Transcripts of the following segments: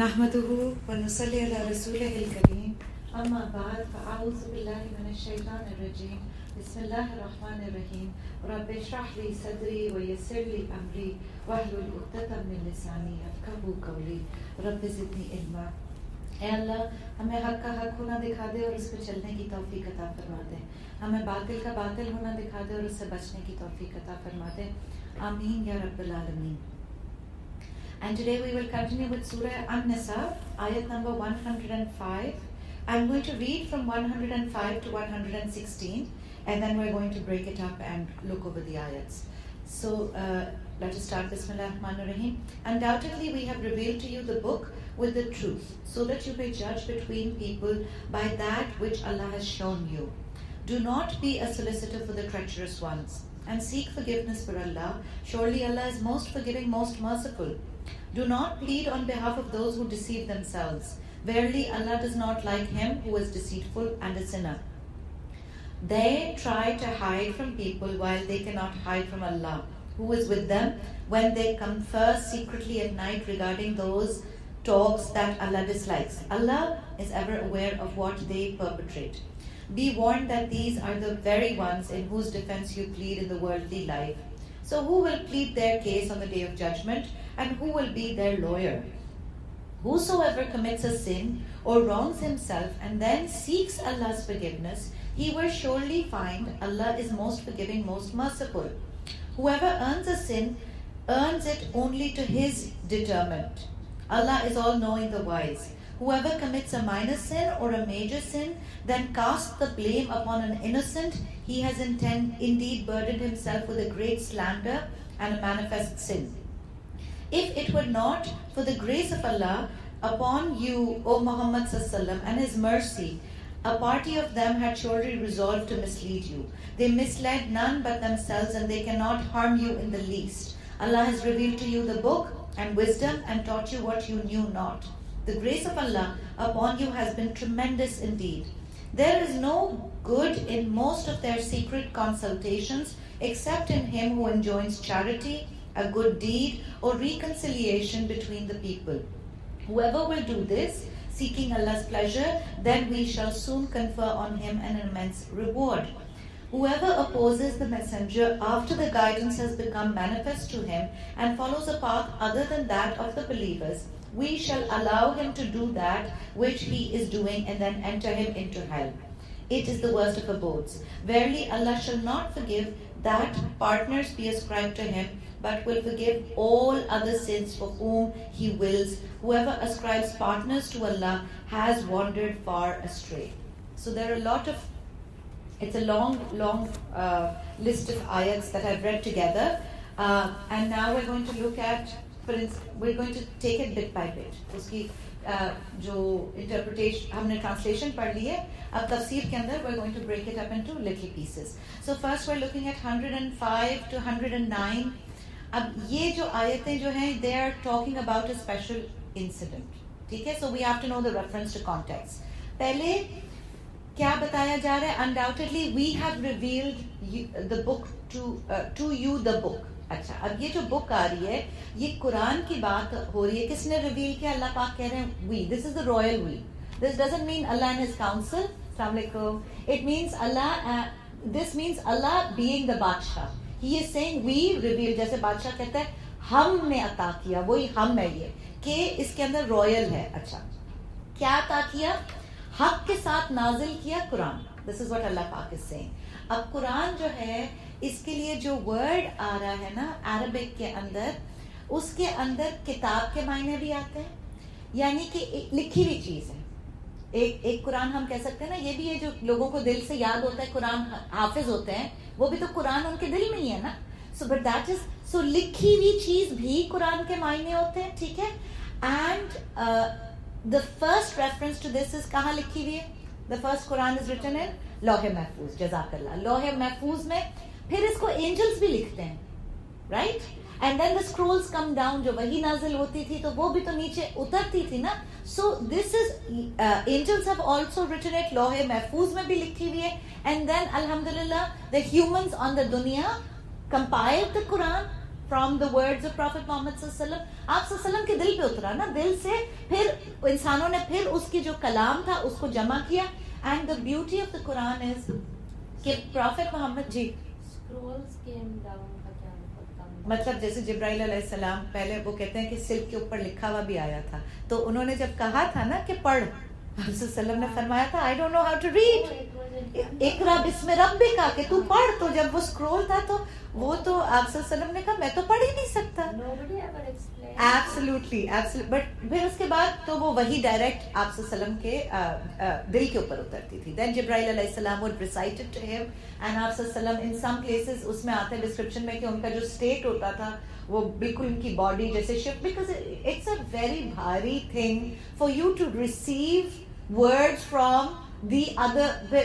نحمده ونصلي على رسوله الكريم أما بعد فأعوذ بالله من الشيطان الرجيم بسم الله الرحمن الرحيم رب اشرح لي صدري ويسر لي أمري واحلل عقدة من لساني يفقهوا قولي رب زدني علما. اے اللہ ہمیں حق کا حق ہونا دکھا دے اور اس پہ چلنے کی توفیق عطا فرما دے. ہمیں باطل کا باطل ہونا دکھا دے اور اس سے بچنے کی توفیق عطا فرما دے. آمین یا رب العالمین. And today we will continue with Surah An-Nisa, ayat number 105. I'm going to read from 105 to 116, and then we're going to break it up and look over the ayats. So let us start. Bismillah ar-Rahman ar-Rahim. Undoubtedly we have revealed to you the book with the truth, so that you may judge between people by that which Allah has shown you. Do not be a solicitor for the treacherous ones, and seek forgiveness for Allah. Surely Allah is most forgiving, most merciful. Do not plead on behalf of those who deceive themselves. Verily, Allah does not like him who is deceitful and a sinner. They try to hide from people while they cannot hide from Allah, who is with them when they converse secretly at night regarding those talks that Allah dislikes. Allah is ever aware of what they perpetrate. Be warned that these are the very ones in whose defense you plead in the worldly life. So who will plead their case on the day of judgment, and who will be their lawyer? Whosoever commits a sin or wrongs himself and then seeks Allah's forgiveness, he will surely find Allah is most forgiving, most merciful. Whoever earns a sin earns it only to his determined. Allah is all-knowing, the wise. Whoever commits a minor sin or a major sin, then casts the blame upon an innocent, he has indeed burdened himself with a great slander and a manifest sin. If it were not for the grace of Allah upon you, O Muhammad sallallahu alaihi wasallam, and his mercy, a party of them had surely resolved to mislead you. They misled none but themselves, and they cannot harm you in the least. Allah has revealed to you the book and wisdom and taught you what you knew not. The grace of Allah upon you has been tremendous indeed. There is no good in most of their secret consultations except in him who enjoins charity, a good deed, or reconciliation between the people. Whoever will do this, seeking Allah's pleasure, then we shall soon confer on him an immense reward. Whoever opposes the messenger after the guidance has become manifest to him and follows a path other than that of the believers, we shall allow him to do that which he is doing and then enter him into hell. It is the worst of abodes. Verily, Allah shall not forgive that partners be ascribed to him, but will forgive all other sins for whom he wills. Whoever ascribes partners to Allah has wandered far astray. So there are a lot of, it's a long list of ayats that I've read together. And now we're going to look at, we're going to take it bit by bit. Uski جو interpretation ہم نے translation پڑھ لی ہے, اب تفسیر کے اندر we're going to break it up into little pieces. So first we're looking at 105 to 109. اب یہ جو آیتیں جو ہیں they are talking about a special incident. ٹھیک ہے, so we have to know the reference to context. پہلے کیا بتایا جا رہا ہے؟ Undoubtedly we have revealed the book to you the book. اچھا, اب یہ جو بک آ رہی ہے یہ قرآن کی بات ہو رہی ہے. کس نے ریویل کیا؟ اللہ پاک کہہ رہے ہیں we. This is the royal we. This doesn't mean Allah and his council. Assalamu alaikum. It means Allah, this means Allah being the Badshah. He is saying we reveal, جیسے بادشاہ کہتا ہے ہم نے عطا کیا, وہی ہم ہے یہ کہ اس کے اندر رویل ہے. اچھا, کیا عطا کیا؟ حق کے ساتھ نازل کیا قرآن. This is what Allah پاک is saying. اب قرآن جو ہے اس کے لیے جو ورڈ آ رہا ہے نا عربک کے اندر, اس کے اندر کتاب کے معنی بھی آتے ہیں, یعنی کہ لکھی ہوئی چیز ہے. ایک قرآن ہم کہہ سکتے ہیں نا, یہ بھی ہے جو لوگوں کو دل سے یاد ہوتا ہے, قرآن حافظ ہوتے ہیں, وہ بھی تو قرآن ان کے دل میں ہی ہے نا. سو بٹ دیٹ از, سو لکھی ہوئی چیز بھی قرآن کے معنی ہوتے ہیں. ٹھیک ہے, and the first reference to this is کہاں لکھی ہوئی ہے؟ The first Quran is written in لوح محفوظ. جزاک اللہ. لوح محفوظ میں پھر اس کو اینجلز بھی لکھتے ہیں, right? And then the scrolls come down, جو وہی نازل ہوتی تھی تو وہ بھی تو نیچے اترتی تھی نا. So this is angels have also written it, لوح محفوظ میں بھی لکھی ہوئی ہے. اینڈ دین الحمدللہ دا ہیومنز آن دا دنیا compiled the Quran from the words of Prophet Muhammad sallallahu alaihi wasallam. آپ صلی اللہ علیہ وسلم کے دل پہ اترا نا, دل سے پھر انسانوں نے پھر اس کی جو کلام تھا اس کو جمع کیا. And the beauty of the Quran is کہ Prophet Muhammad جی scrolls came down کا کیا مطلب جیسے جبرائیل علیہ السلام پہلے وہ کہتے ہیں کہ سلک کے اوپر لکھا ہوا بھی آیا تھا, تو انہوں نے جب کہا تھا نا کہ پڑھ, آپ صلی اللہ علیہ وسلم نے فرمایا تھا I don't know how to read, اقرا بسم ربک, کہ تو پڑھ. تو جب وہ اسکرول تھا تو وہ تو آپ صلی اللہ علیہ وسلم نے کہا میں تو پڑھ ہی نہیں سکتا. ایبسلیوٹلی بٹ پھر اس کے بعد تو وہ وہی ڈائریکٹ آپ صلی اللہ علیہ وسلم کے دل کے اوپر اترتی تھی. دین جبرائیل علیہ السلام would recite it to him and آپ صلی اللہ علیہ وسلم in some places اس میں آتا ہے ڈسکرپشن میں کہ ان کا جو اسٹیٹ ہوتا تھا وہ بالکل ان کی باڈی جیسے shift, because it's a very بھاری thing for you to receive words from the other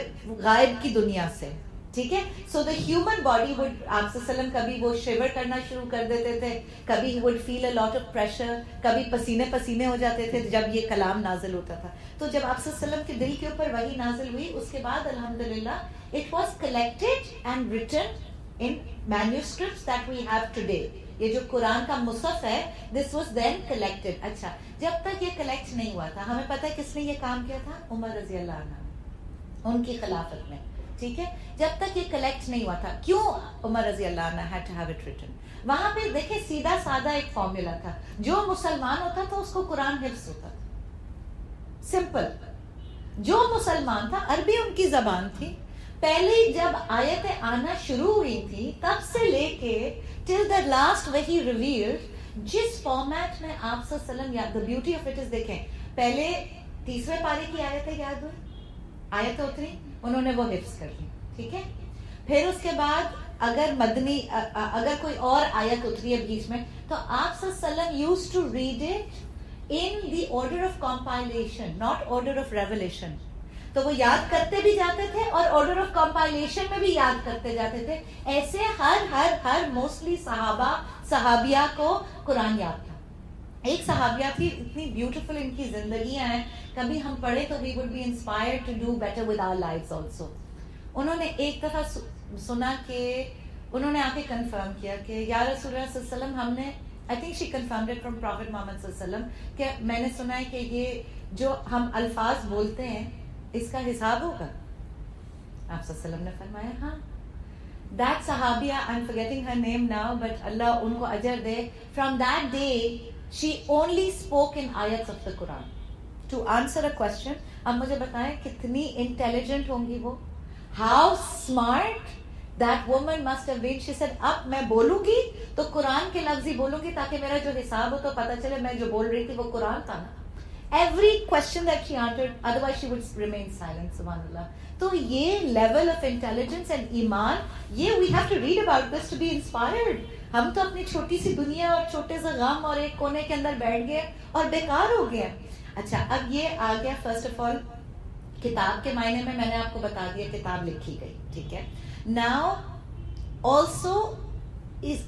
غائب کی دنیا سے, ٹھیک ہے. So the human body with, آپ صلی اللہ علیہ وسلم کبھی وہ شیور کرنا شروع کر دیتے تھے, کبھی ہی would feel a lot of pressure, کبھی پسینے پسینے ہو جاتے تھے جب یہ کلام نازل ہوتا تھا. تو جب آپ صلی اللہ علیہ وسلم کے دل کے اوپر وہی نازل ہوئی, اس کے بعد الحمدللہ it was collected and written in manuscripts that we have today. یہ جو قرآن کا مصحف ہے دس واز دین کلیکٹڈ. اچھا, جب تک یہ کلیکٹ نہیں ہوا تھا, ہمیں پتہ ہے کس نے یہ کام کیا تھا, عمر رضی اللہ عنہ, ان کی خلافت میں, ٹھیک ہے. جب تک یہ کلیکٹ نہیں ہوا تھا, کیوں عمر رضی اللہ عنہ had to have it written. وہاں پہ دیکھیں سیدھا سادہ ایک فارمولا تھا, جو مسلمان ہوتا تھا اس کو قرآن حفظ ہوتا تھا, سمپل. جو مسلمان تھا, عربی ان کی زبان تھی, پہلی جب آیتیں آنا شروع ہوئی تھی تب سے لے کے ٹل دا لاسٹ وہی ریویلڈ, جس فارمیٹ میں آپ صلی اللہ علیہ وسلم, یا the beauty of it is, دیکھیں پہلے 30ویں پارے کی آیتیں یاد ہوئی, آیتیں اتری, انہوں نے وہ حفظ کر لی, ٹھیک ہے. پھر اس کے بعد اگر مدنی اگر کوئی اور آیت اتری ہے بیچ میں, تو آپ صلی اللہ علیہ وسلم used to read it in the order of compilation, not order of revelation. تو وہ یاد کرتے بھی جاتے تھے اور آرڈر آف کمپائلیشن میں بھی یاد کرتے جاتے تھے. ایسے ہر موسٹلی صحابیہ کو قرآن یاد تھا. ایک صحابیہ تھی, اتنی بیوٹیفل ان کی زندگیاں ہیں, کبھی ہم پڑھے تو we would be inspired to do better with our lives also. انہوں نے ایک دفعہ سنا کہ انہوں نے آ کے کنفرم کیا کہ یا رسول اللہ صلی اللہ علیہ وسلم, ہم نے I think she confirmed it from Prophet Muhammad صلی اللہ علیہ وسلم, کہ میں نے سنا ہے کہ یہ جو ہم الفاظ بولتے ہیں اس کا حساب ہوگا. آپ صلی اللہ علیہ وسلم نے فرمایا ہاں. That صحابیہ, I'm forgetting her name now, but اللہ ان کو اجر دے, from that day she only spoke in ayats of the Quran to answer a question. اب مجھے بتائیں کتنی انٹیلیجنٹ ہوں گی وہ, how smart that woman must have been. She said اب میں بولوں گی تو قرآن کے لفظ ہی بولوں گی تاکہ میرا جو حساب ہو تو پتہ چلے میں جو بول رہی تھی وہ قرآن تھا نا. Every question that she answered, otherwise she would remain silent. Subhanallah. تو یہ level of intelligence and ایمان, یہ we have to read about this to be inspired. ہم تو اپنی چھوٹی سی دنیا اور چھوٹے سے غم اور ایک کونے کے اندر بیٹھ گئے اور بیکار ہو گئے. اچھا, اب یہ آ گیا فرسٹ آف آل کتاب کے معنی میں نے آپ کو بتا دیا کتاب لکھی گئی, ٹھیک ہے. ناؤ آلسو اس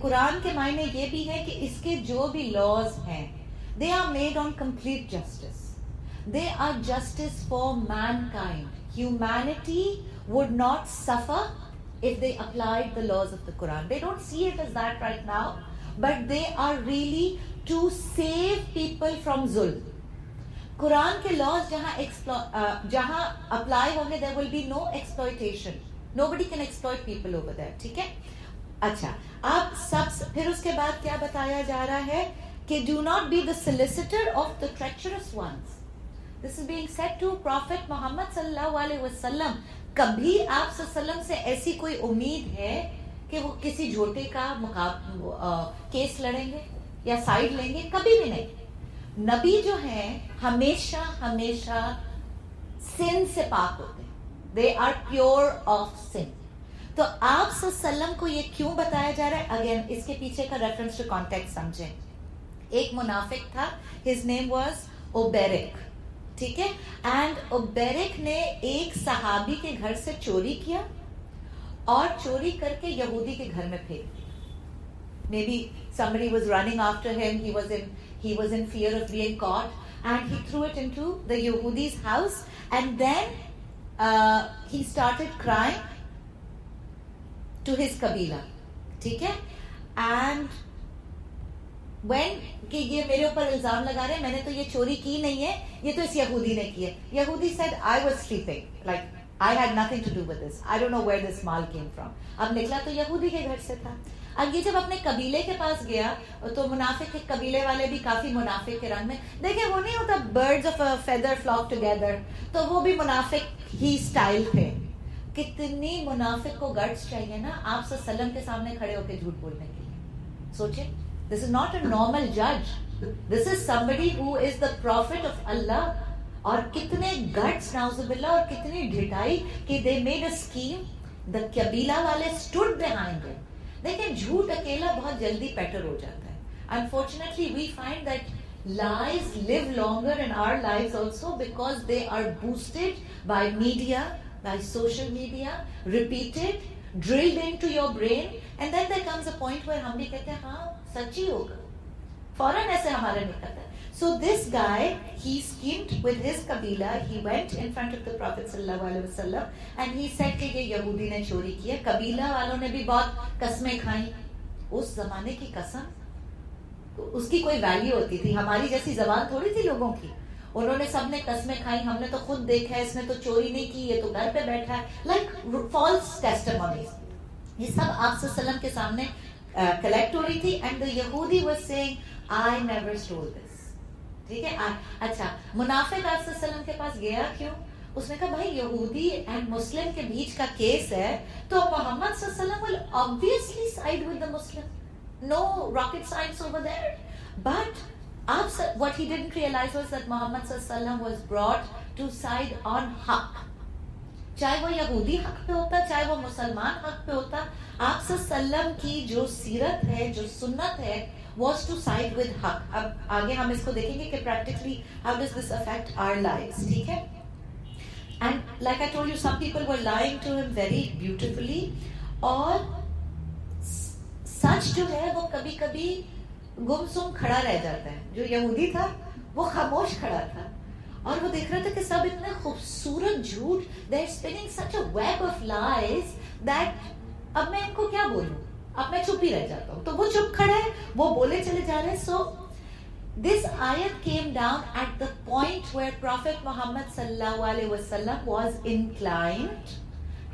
قرآن کے معنی یہ بھی ہے کہ اس کے جو بھی لاز ہیں they are made on complete justice. They are justice for mankind. Humanity would not suffer if they applied the laws of the Quran. They don't see it as that right now, but they are really to save people from zulm. قرآن کے laws جہاں apply ہوں گے there will be no exploitation. Nobody can exploit people over there, ٹھیک ہے. اچھا, اب پھر اس کے بعد کیا بتایا جا رہا ہے کہ do not be the solicitor of the treacherous ones. This is being said to Prophet Muhammad sallallahu alaihi wasallam. کبھی آپ صلی اللہ علیہ وسلم سے ایسی کوئی امید ہے کہ وہ کسی جھوٹے کا کیس لڑیں گے یا سائڈ لیں گے؟ کبھی بھی نہیں. نبی جو ہیں ہمیشہ سن سے پاک ہوتے ہیں. They are pure of sin. تو آپ صلی اللہ علیہ وسلم کو یہ کیوں بتایا جا رہا ہے؟ اگین اس کے پیچھے کا ریفرنس ٹو کانٹیکسٹ سمجھیں. ایک منافق تھا, his name was اوبیرک, ٹھیک ہے. اینڈ اوبیرک نے ایک صحابی کے گھر سے چوری کیا اور چوری کر کے یہودی کے گھر میں پھینک دیا. Maybe somebody was running after him, he was in fear of being caught and he threw it into the Yahudi's house and then he started crying to his قبیلہ, ٹھیک ہے. and when کہ یہ میرے اوپر الزام لگا رہے ہیں میں نے تو یہ چوری کی نہیں ہے, یہ تو اس یہودی نے کی ہے. یہودی said I was sleeping, like I had nothing to do with this. I don't know where this mal came from. اب نکلا تو یہودی کے گھر سے تھا. اب یہ جب اپنے قبیلے کے پاس گیا تو منافق کے قبیلے والے بھی کافی منافق کے رنگ میں, دیکھیں وہ نہیں ہوتا birds of a feather flock together, تو وہ بھی منافق ہی سٹائل تھے. کتنی منافق کو گٹس چاہیے نا آپ صلی اللہ علیہ وسلم کے سامنے کھڑے ہو کے جھوٹ بولنے کے لیے. سوچیں, this is not a normal judge, this is somebody who is the prophet of Allah. اور کتنے گٹس نعوذ باللہ, اور کتنی ڈھٹائی کہ they made a scheme. The قبیلہ والے stood behind it. دیکھیں جھوٹ اکیلا بہت جلدی پیٹر ہو جاتا ہے. Unfortunately we find that lies live longer in our lives also because they are boosted by media, by social media, repeated, drilled into your brain, and then there comes a point where ہم بھی کہتے ہیں ہاں سچ ہی ہوگا, فوراً ایسے ہمارا نکلتا ہے. So this guy, he schemed with his قبیلہ, he went in front of the Prophet sallallahu alaihi wasallam and he said کہ یہ یہودی نے چوری کی ہے. قبیلہ والوں نے بھی بہت قسمیں کھائیں. اس زمانے کی قسم اس کی کوئی ویلیو ہوتی تھی, ہماری جیسی زبان تھوڑی تھی لوگوں کی. انہوں نے سب نے قسمیں کھائی, ہم نے تو خود دیکھا ہے, اس نے تو چوری نہیں کی, یہ تو گھر پہ بیٹھا ہے, like false testimonies. یہ سب آپ صلی اللہ علیہ وسلم کے سامنے کلیکٹ ہو رہی تھی. and the Yahudi was saying I never stole this. ٹھیک ہے. اچھا منافق آپ صلی اللہ علیہ وسلم کے پاس گیا کیوں؟ اس نے کہا بھائی یہودی اینڈ مسلم کے بیچ کا کیس ہے تو محمد صلی اللہ علیہ وسلم will obviously side with the Muslim. No rocket science over there. But what he didn't realize was that Muhammad صلی اللہ علیہ وسلم was brought to side on حق. چاہے وہ یہودی حق پہ ہوتا, چاہے وہ مسلمان حق پہ ہوتا, آپ صلی اللہ علیہ وسلم کی جو سیرت ہے, جو سنت ہے, was to side with حق. اب آگے ہم اس کو دیکھیں گے کہ practically how does this affect our lives. ٹھیک ہے. And like I told you, some people were lying to him very beautifully. اور سچ جو ہے وہ کبھی کبھی گمسم کھڑا رہ جاتا ہے. جو یہودی تھا وہ خاموش کھڑا تھا اور وہ دیکھ رہا تھا کہ سب اتنے خوبصورت جھوٹ, they are spinning such a web of lies that اب میں ان کو کیا بولوں, اب میں چپ ہی رہ جاتا ہوں. تو وہ چپ کھڑا ہے, وہ بولے چلے جا رہے ہیں. So this ayat came down at the point where Prophet Muhammad sallallahu alaihi wasallam was inclined,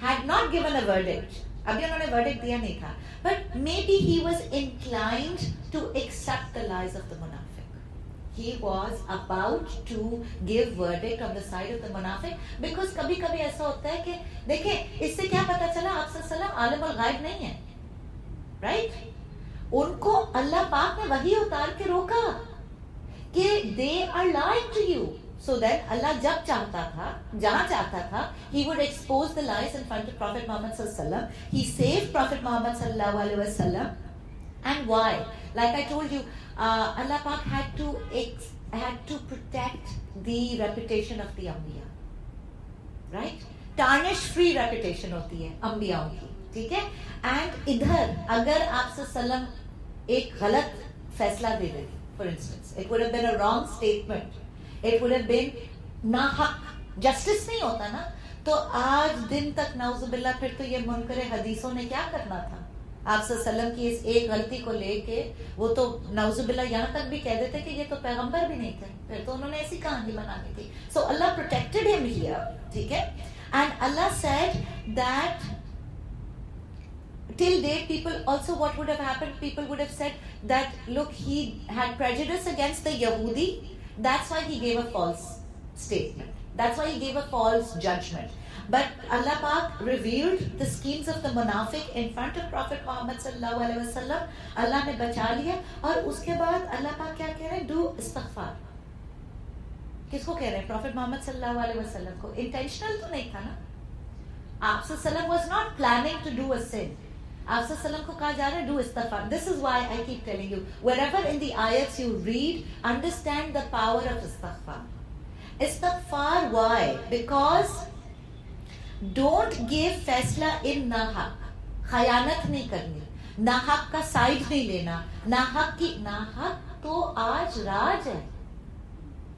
had not given a verdict. ابھی انہوں نے verdict دیا نہیں تھا, but maybe he was inclined to accept the lies of the munafiq. He was about to give verdict on the side of the munafiq because کبھی کبھی ایسا ہوتا ہے کہ دیکھیں اس سے کیا پتا چلا آپ صلی اللہ علیہ وسلم عالم الغیب نہیں ہے, رائٹ. ان کو اللہ پاک نے وحی اتار کے روکا کہ they are lying to you. So then اللہ جب چاہتا تھا, جہاں چاہتا تھا, he would expose the lies in front of Prophet Muhammad sallallahu alaihi wasallam. He saved Prophet Muhammad sallallahu alaihi wasallam. And why? Like I told you, Allah Pak had to protect the reputation of the Anbiya, right? Tarnish free reputation ہوتی ہے انبیاء کی, ٹھیک ہے. And ادھر اگر آپ صلی اللہ علیہ وسلم ایک غلط فیصلہ دے دیتے, for instance it would have been a wrong statement, it would have been ناحق, جسٹس نہیں ہوتا نا, تو آج دن تک نعوذ باللہ پھر تو یہ منکر حدیثوں نے کیا کرنا تھا. آپ صلی اللہ علیہ وسلم کی اس ایک غلطی کو لے کے وہ تو نعوذ باللہ یہاں تک بھی کہہ دیتے کہ یہ تو پیغمبر بھی نہیں تھے, پھر تو انہوں نے ایسی کہانی بنانی تھی. سو اللہ پروٹیکٹڈ ہم ہیئر, ٹھیک ہے. And Allah said that till date people also, what would have happened, people would have said that look, he had prejudice against the Yahudi, that's why he gave a false statement, that's why he gave a false judgment. But Allah Pak revealed the schemes of the munafiq in front of Prophet Muhammad sallallahu alaihi wasallam. Allah نے بچا لیا. اور اس کے بعد اللہ پاک کیا کہہ رہے ہیں, do استغفار. کس کو کہہ رہے ہیں, Prophet Muhammad sallallahu alaihi wasallam کو. intentional تو نہیں تھا نا, آپ صلی اللہ علیہ وسلم was not planning to do a sin. آپ صلی اللہ علیہ وسلم کو کہا جا رہا ہے do استغفار. This is why I keep telling you, wherever in the ayats you read, understand the power of استغفار. استغفار, why? Because don't give فیصلہ in ناحق, خیانت نہیں کرنی, ناحق کا سائڈ نہیں لینا, ناحق کی, ناحق تو آج راج ہے,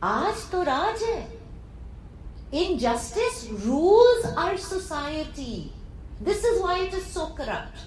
آج تو راج ہے. Injustice rules our society. This is why it is so corrupt.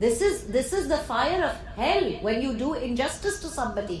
This is the fire of hell when you do injustice to somebody.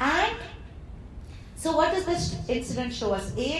And so what does this incident show us? A,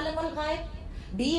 alim al-ghaib. B,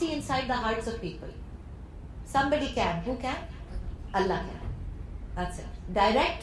see inside the hearts of people. Somebody can. Who can? Allah can. That's it. Direct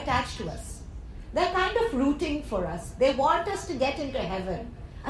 attached to us, they're kind of rooting for us, they want us to get into heaven.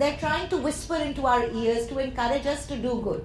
They're trying to whisper into our ears to encourage us to do good.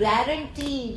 guaranteed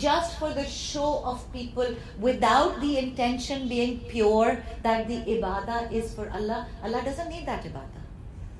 just for the show of people without the intention being pure that the ibadah is for Allah. Allah doesn't need that ibadah.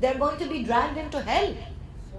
they are going to be dragged into hell.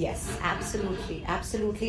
Yes, absolutely, absolutely.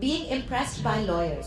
being impressed by lawyers.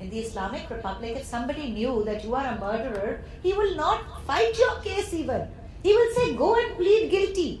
In the Islamic Republic, if somebody knew that you are a murderer, he will not fight your case even. He will say go and plead guilty.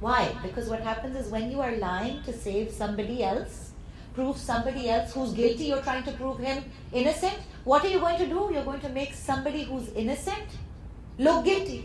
Why? Because what happens is when you are lying to save somebody else, prove somebody else who's guilty, you're trying to prove him innocent. What are you going to do? You're going to make somebody who's innocent look guilty.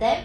Then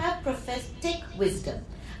have prophetic wisdom.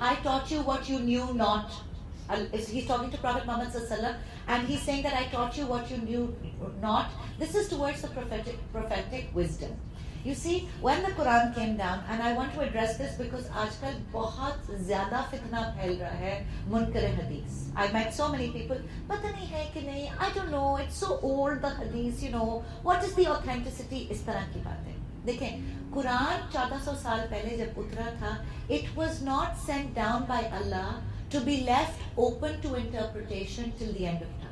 I taught you what you knew not. He's talking to Prophet Muhammad sallallahu alaihi wasallam and he's saying that I taught you what you knew not. This is towards the prophetic wisdom. You see, when the Quran came down, and I want to address this because آجکل بہت زیادہ فتنہ پھیل رہا ہے منکر حدیث. I met so many people, پتہ نہیں ہے کہ نہیں, I don't know, it's so old the hadith, you know, what is the authenticity, اس طرح کی باتیں. دیکھیں, قرآن 1400 سال پہلے جب اترا تھا, it was not sent down by Allah to be left open to interpretation till the end of time.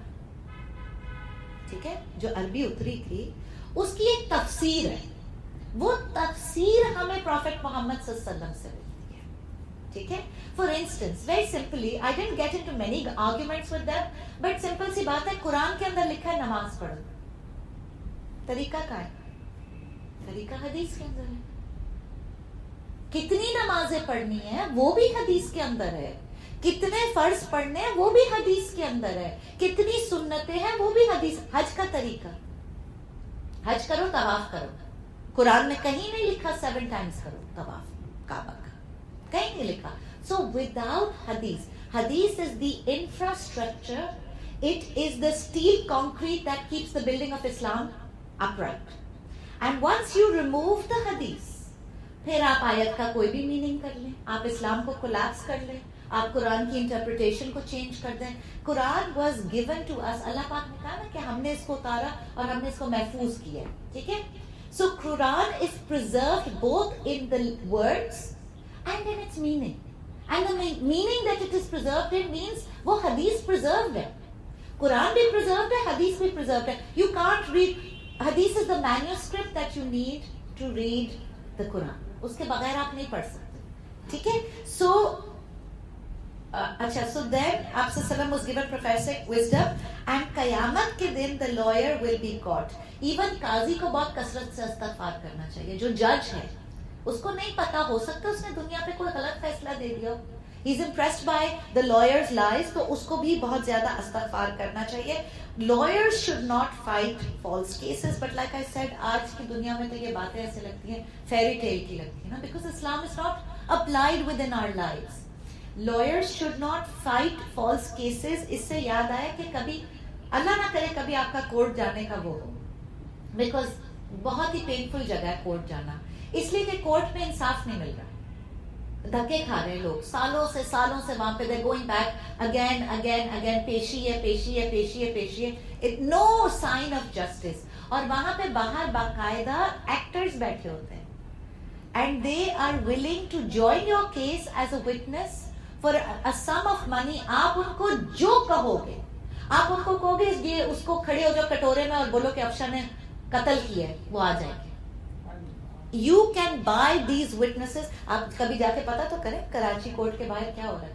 ٹھیک ہے, جو عربی اتری تھی اس کی ایک تفسیر ہے, وہ تفسیر ہمیں پروفیٹ محمد صلی اللہ علیہ وسلم سے ملتی ہے. ٹھیک ہے, for instance, very simply, I didn't get into many arguments with them, but simple سی بات ہے, قرآن کے اندر لکھا ہے نماز پڑھو, طریقہ کیا ہے؟ طریقہ حدیث کے اندر ہے. کتنی نمازیں پڑھنی ہے وہ بھی حدیث کے اندر ہے, کتنے فرض پڑھنے ہیں وہ بھی حدیث کے اندر ہے, کتنی سنتیں ہیں وہ بھی حدیث. حج کا طریقہ, حج کرو, طواف کرو, قرآن میں کہیں نہیں لکھا 7 times کرو طواف کعبہ کا, کہیں نہیں لکھا. So without hadith, hadith is the infrastructure, it is the steel concrete that keeps the building of Islam upright. And once you remove the hadith, پھر آپ آیت کا کوئی بھی میننگ کر لیں, آپ اسلام کو کولیپس کر لیں, آپ قرآن کی انٹرپریٹیشن کو چینج کر دیں. قرآن واز گیون ٹو اس, اللہ پاک نے کہا نا کہ ہم نے اس کو اتارا اور ہم نے اس کو محفوظ کیا. ٹھیک ہے, so Quran is preserved both in the words and in its meaning. And the meaning that it is preserved in means وہ حدیث preserved ہے, قرآن بھی preserved ہے, حدیث بھی preserved ہے. You can't read, حدیث is the manuscript that you need to read the Quran. اس کے بغیر آپ نہیں پڑھ سکتے. ٹھیک ہے, سو اچھا, سو دین آپ صلی اللہ علیہ وسلم was given prophetic wisdom and قیامت کے دن the lawyer will be caught. Even قاضی کو بہت کثرت سے استغفار کرنا چاہیے, جو جج ہے اس کو نہیں پتا, ہو سکتا اس نے دنیا پہ کوئی غلط فیصلہ دے دیا, he is impressed by the lawyer's lies, تو اس کو بھی بہت زیادہ استغفار کرنا چاہیے. Lawyers should not fight false cases, but like I said, آج کی دنیا میں تو یہ باتیں ایسے لگتی ہیں fairy tale کی لگتی ہیں نا, because Islam is not applied within our lives. Lawyers should not fight false cases. اس سے یاد آیا کہ کبھی اللہ نہ کرے کبھی آپ کا کورٹ جانے کا وہ ہو, بیکاز بہت ہی پینفل جگہ ہے کورٹ جانا, اس لیے کہ کورٹ میں انصاف نہیں مل رہا, دھکے کھا رہے ہیں لوگ سالوں سے وہاں پہ, they're going back again, پیشی ہے, no sign of justice. اور وہاں پہ باہر باقاعدہ ایکٹرز بیٹھے ہوتے ہیں, and they are willing to join your case as a witness for a sum of money. آپ ان کو جو کہو گے, آپ ان کو کہو گے یہ اس کو کھڑے ہو جاؤ کٹورے میں اور بولو کہ افشا نے قتل کیا ہے, وہ آ جائیں گے. You can buy these witnesses. آپ کبھی جا کے پتا تو کریں کراچی کورٹ کے باہر کیا ہو رہا ہے.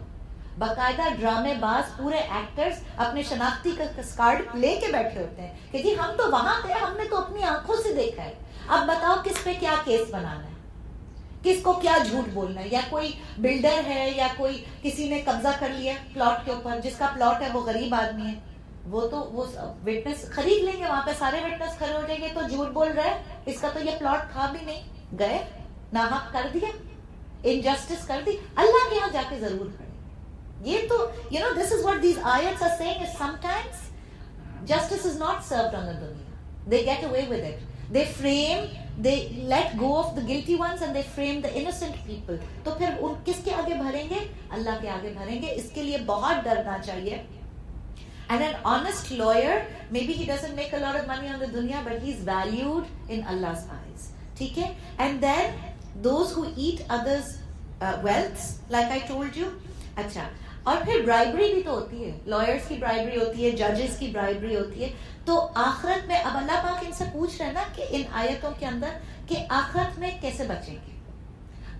باقاعدہ ڈرامے باز پورے ایکٹرز اپنے شناختی کا کارڈ لے کے بیٹھے ہوتے ہیں کہ جی ہم تو وہاں تھے, ہم نے تو اپنی آنکھوں سے دیکھا ہے, اب بتاؤ کس پہ کیا کیس بنانا ہے, کس کو کیا جھوٹ بولنا ہے. یا کوئی بلڈر ہے یا کوئی کسی نے قبضہ کر لیا پلاٹ کے اوپر, جس کا پلاٹ ہے وہ غریب آدمی ہے, وہ تو وہ وٹنس خرید لیں گے, وہاں پہ سارے وٹنس کھڑے ہو جائیں گے, تو جھوٹ بول رہا ہے, اس کا تو یہ پلاٹ تھا بھی نہیں, گئے ناحق کر دیا, انجسٹس کر دی, اللہ کے یہاں جا کے ضرور کھڑے. یہ تو this is what these ayats are saying, is sometimes justice is not served on the dunya. They get away with it. They let go of the guilty ones and they frame the innocent people. تو پھر ان کس کے آگے بھریں گے؟ اللہ کے آگے بھریں گے. اس کے لیے بہت ڈرنا چاہیے. And an honest lawyer, maybe he doesn't make a lot of money on the dunya, but he's valued in Allah's eyes. ٹھیک ہے. And then those who eat others' wealth, like I told you. اچھا, اور پھر bribery بھی تو ہوتی ہے, lawyers کی برائبری ہوتی ہے, ججز کی برائبری ہوتی ہے. تو آخرت میں اب اللہ پاک ان سے پوچھ رہے ہیں نا کہ ان آیتوں کے اندر کہ آخرت میں کیسے بچیں گے,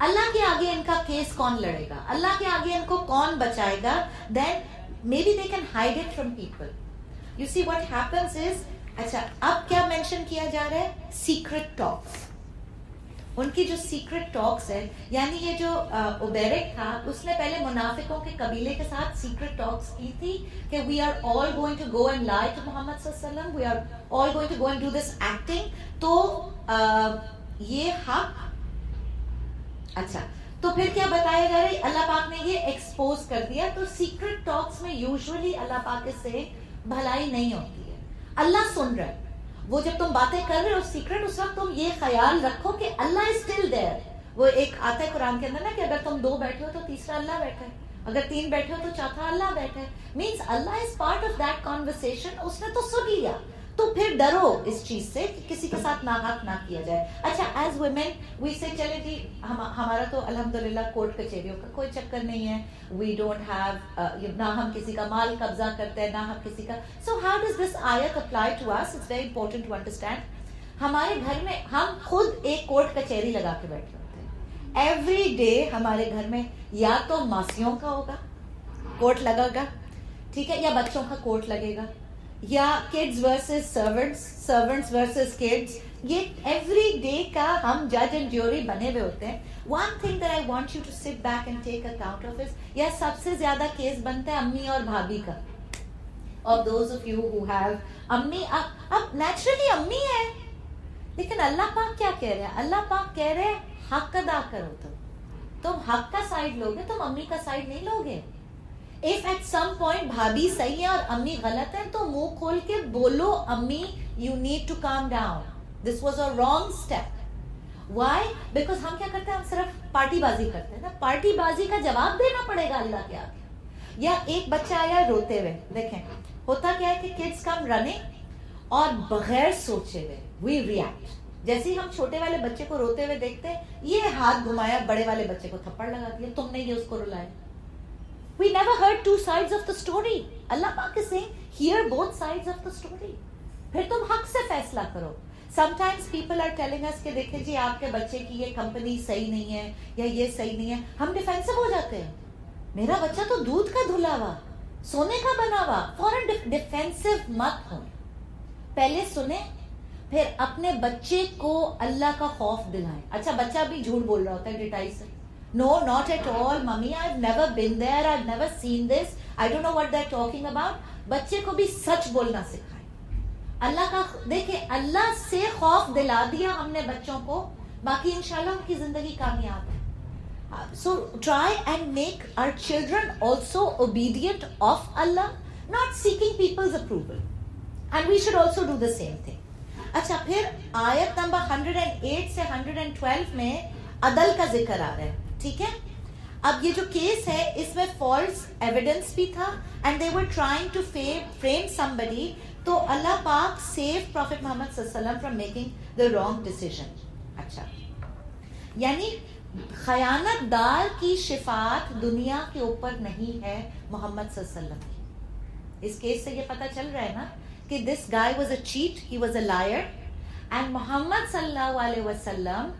اللہ کے آگے ان کا کیس کون لڑے گا, اللہ کے آگے ان کو کون بچائے گا. Then maybe they can hide it from people. You see what happens is, اچھا اب کیا مینشن کیا جا رہا ہے, سیکرٹ ٹاکس. ان کی جو سیکرٹ ٹاکس ہے, یعنی یہ جو اوبیرک تھا اس نے پہلے منافقوں کے قبیلے کے ساتھ سیکرٹ ٹاکس کی تھی کہ we are all going to go and lie to Muhammad صلی اللہ علیہ وسلم, we are all going to go and do this acting. تو یہ حق, اچھا تو پھر کیا بتایا جا رہا ہے, اللہ پاک نے یہ ایکسپوز کر دیا. تو سیکرٹ ٹاکس میں یوزلی اللہ پاک سے بھلائی نہیں ہوتی ہے. اللہ سن رہا ہے وہ جب تم باتیں کر رہے ہو سیکرٹ اس وقت تم یہ خیال رکھو کہ اللہ از اسٹل دیئر. وہ ایک آتا ہے قرآن کے اندر نا کہ اگر تم 2 بیٹھے ہو تو تیسرا اللہ بیٹھا ہے, اگر 3 بیٹھے ہو تو چوتھا اللہ بیٹھا ہے. Means Allah is part of that conversation. اس نے تو سن لیا, تو پھر ڈرو اس چیز سے کہ کسی کے ساتھ ناحق نہ کیا جائے. اچھا ایز ویمن وی سے چلے جی ہمارا تو الحمدللہ کورٹ کچہریوں کا کوئی چکر نہیں ہے. وی ڈونٹ ہیو نہ ہم کسی کا مال قبضہ کرتے ہیں نہ ہم کسی کا. سو ہاؤ ڈز دس آیت apply to us? It's very important to understand. ہمارے گھر میں ہم خود ایک کورٹ کچہری لگا کے بیٹھے ہوتے ہیں. ایوری ڈے ہمارے گھر میں یا تو ماسیوں کا ہوگا کورٹ لگے گا, ٹھیک ہے, یا بچوں کا کورٹ لگے گا, یا kids versus servants, servants versus kids. یہ ایوری ڈے کا ہم جج اینڈ جیوری بنے ہوئے ہوتے ہیں. One thing that I want you to sit back and take account of us, یا سب سے زیادہ کیس بنتا ہے امی اور بھابھی کا. اور those of you who have امی, اب نیچرلی امی ہے, لیکن اللہ پاک کیا کہہ رہے ہیں؟ اللہ پاک کہہ رہے ہیں حق ادا کرو. تم حق کا سائڈ لوگے, تم امی کا سائڈ نہیں لوگے. If at some point بھابھی صحیح ہے اور امی غلط ہے تو منہ کھول کے بولو امی you need to calm down, this was a wrong step. Why? Because ہم کیا کرتے ہیں, ہم صرف پارٹی بازی کرتے ہیں نا. پارٹی بازی کا جواب دینا پڑے گا اللہ کے آگے. یا ایک بچہ آیا روتے ہوئے, دیکھیں ہوتا کیا ہے کہ kids come running اور بغیر سوچے ہوئے we react. جیسے ہی ہم چھوٹے والے بچے کو روتے ہوئے دیکھتے ہیں, یہ ہاتھ گھمایا, بڑے والے بچے کو تھپڑ لگا دیا, تم نے یہ اس کو رلایا. We never heard 2 sides of the story. Allah Pak is saying, hear both sides of the story. پھر تم حق سے فیصلہ کرو. Sometimes people are telling us کہ دیکھیں جی آپ کے بچے کی یہ کمپنی صحیح نہیں ہے یا یہ صحیح نہیں ہے. ہم ڈیفینسو ہو جاتے ہیں. میرا بچہ تو دودھ کا دھلا ہوا, سونے کا بنا ہوا. فوراً ڈیفینسو مت ہو. پہلے سنیں, پھر اپنے بچے کو اللہ کا خوف دلائیں. اچھا بچہ بھی جھوٹ بول رہا ہوتا ہے ڈٹائی سے. No, not at all, mommy. I've never been there. I've never seen this. I don't know what they're talking about. بچے کو بھی سچ بولنا سکھائیں. اللہ کا دیکھیں, اللہ سے خوف دلا دیا ہم نے بچوں کو, باقی انشاءاللہ ان کی زندگی کامیاب ہے. So try and make our children also obedient of Allah, not seeking people's approval. And we should also do the same thing. اچھا پھر آیت نمبر 108 سے 112 میں عدل کا ذکر آ رہا ہے, ٹھیک ہے. اب یہ جو کیس ہے اس میں فالس ایویڈنس بھی تھا and they were trying to frame somebody. تو اللہ پاک سیو پروفیٹ محمد صلی اللہ علیہ وسلم from making the wrong decision. اچھا یعنی خیانت دار کی شفاعت دنیا کے اوپر نہیں ہے محمد صلی اللہ علیہ وسلم کی. اس کیس سے یہ پتہ چل رہا ہے نا کہ this guy was a cheat, he was a liar, and Muhammad صلی اللہ علیہ وسلم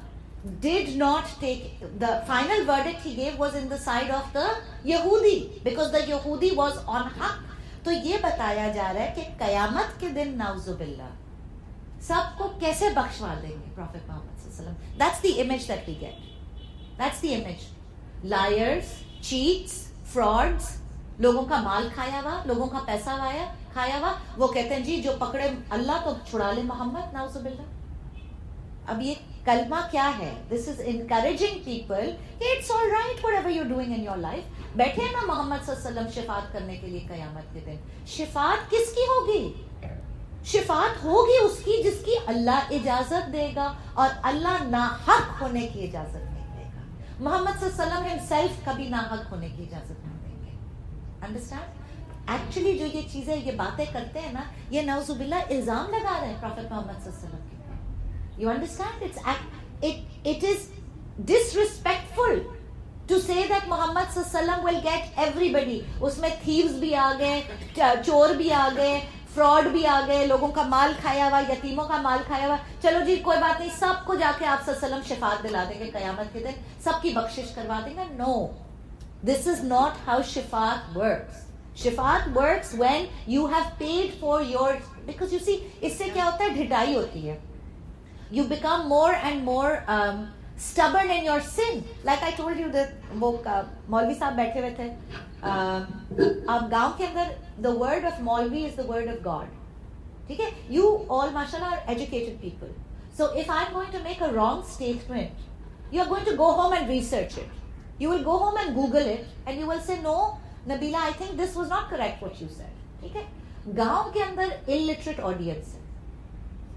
did not take the final verdict he gave was in the side of the Yahudi because the Yahudi was on haq. تو یہ بتایا جا رہا ہے کہ قیامت کے دن نعوذ باللہ سب کو کیسے بخشوا دیں گے پروفیٹ محمد صلی اللہ علیہ وسلم. That's the image that we get. That's the image. Liars, cheats, frauds, لوگوں کا مال کھایا ہوا, لوگوں کا پیسہ کھایا ہوا. وہ کہتے ہیں جی جو پکڑے اللہ تو چھڑا لے محمد, نعوذ باللہ. اب یہ کلمہ کیا ہے؟ This is encouraging people کہ it's all right whatever you're doing in your life. بیٹھے ہیں نا محمد صلی اللہ علیہ وسلم شفاعت کرنے کے لیے قیامت کے دن. شفاعت کس کی ہوگی؟ شفاعت ہوگی اس کی جس کی اللہ اجازت دے گا, اور اللہ ناحق ہونے کی اجازت نہیں دے گا. محمد صلی اللہ علیہ وسلم himself کبھی ناحق ہونے کی اجازت نہیں دیں گے. Understand? ایکچولی جو یہ چیزیں یہ باتیں کرتے ہیں نا, یہ نعوذ باللہ الزام لگا رہے ہیں پروفیٹ محمد صلی اللہ علیہ وسلم. You understand? It is disrespectful to say that Muhammad sallallahu alaihi wasallam will get everybody. اس میں thieves بھی آ گئے, چور بھی آ گئے, fraud بھی آ گئے, لوگوں کا مال کھایا ہوا, یتیموں کا مال کھایا ہوا. چلو جی کوئی بات نہیں, سب کو جا کے آپ صلی اللہ علیہ وسلم شفاعت دلا دیں گے قیامت کے دن, سب کی بخشش کروا دیں گے. No, this is not how شفاعت works. شفاعت works when you have paid for your, because you see اس سے کیا ہوتا ہے, ڈھٹائی ہوتی ہے. You become more and more stubborn in your sin. Like I told you that وہ مولوی صاحب بیٹھے ہوئے تھے, آپ گاؤں کے اندر the word of مولوی is the word of God. ٹھیک ہے, you all mashallah are educated people. So if I'm going to make a wrong statement, you are going to go home and research it. You will go home and Google it and you will say no Nabila, I think this was not correct what you said. ٹھیک ہے, گاؤں کے اندر illiterate audience ہے,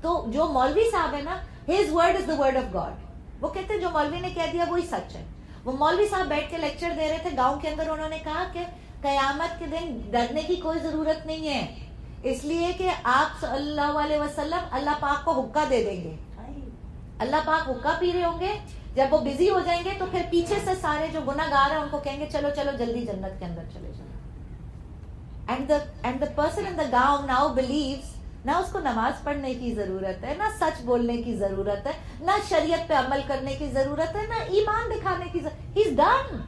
تو جو مولوی صاحب ہے نا, his word is the word of God. وہ کہتے ہیں جو مولوی نے کہہ دیا وہی سچ ہے. وہ مولوی صاحب بیٹھ کے لیکچر دے رہے تھے گاؤں کے اندر, انہوں نے کہا کہ قیامت کے دن ڈرنے کی کوئی ضرورت نہیں ہے, اس لیے کہ آپ صلی اللہ علیہ وسلم اللہ پاک کو حقہ دے دیں گے. اللہ پاک حقہ پی رہے ہوں گے, جب وہ بزی ہو جائیں گے تو پھر پیچھے سے سارے جو گناہ گار ہیں ان کو کہیں گے چلو چلو جلدی جنت کے اندر چلے جاؤ. And the person in the gaon now believes نہ اس کو نماز پڑھنے کی ضرورت ہے, نہ سچ بولنے کی ضرورت ہے, نہ شریعت پہ عمل کرنے کی ضرورت ہے, نہ ایمان دکھانے کی ضرورت. He's done.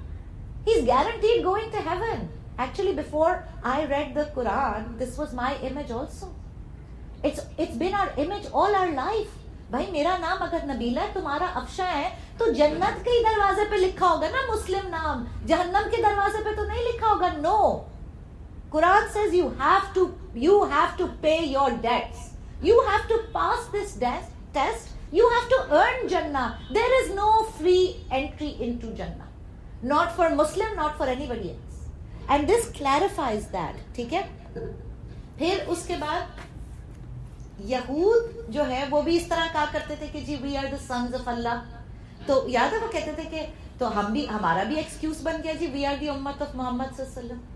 He's guaranteed going to heaven. Actually, before I read the Quran, this was my image also. It's been our image all our life. بھائی میرا نام اگر نبیلہ ہے, تمہارا افشا ہے, تو جنت کے دروازے پہ لکھا ہوگا نا مسلم نام, جہنم کے دروازے پہ تو نہیں لکھا ہوگا. No. Quran says you have to pay your debts. You have to pass this test. You have to earn Jannah. There is no free entry into Jannah. Not for Muslim, not for anybody else. And this clarifies that. ٹھیک ہے. پھر اس کے بعد یہود جو ہے وہ بھی اس طرح کہا کرتے تھے کہ جی we are the sons of Allah. تو یاد ہے وہ کہتے تھے کہ تو ہمارا بھی ایکسکیوز بن گیا جی we are the ummah of Muhammad صلی اللہ علیہ وسلم.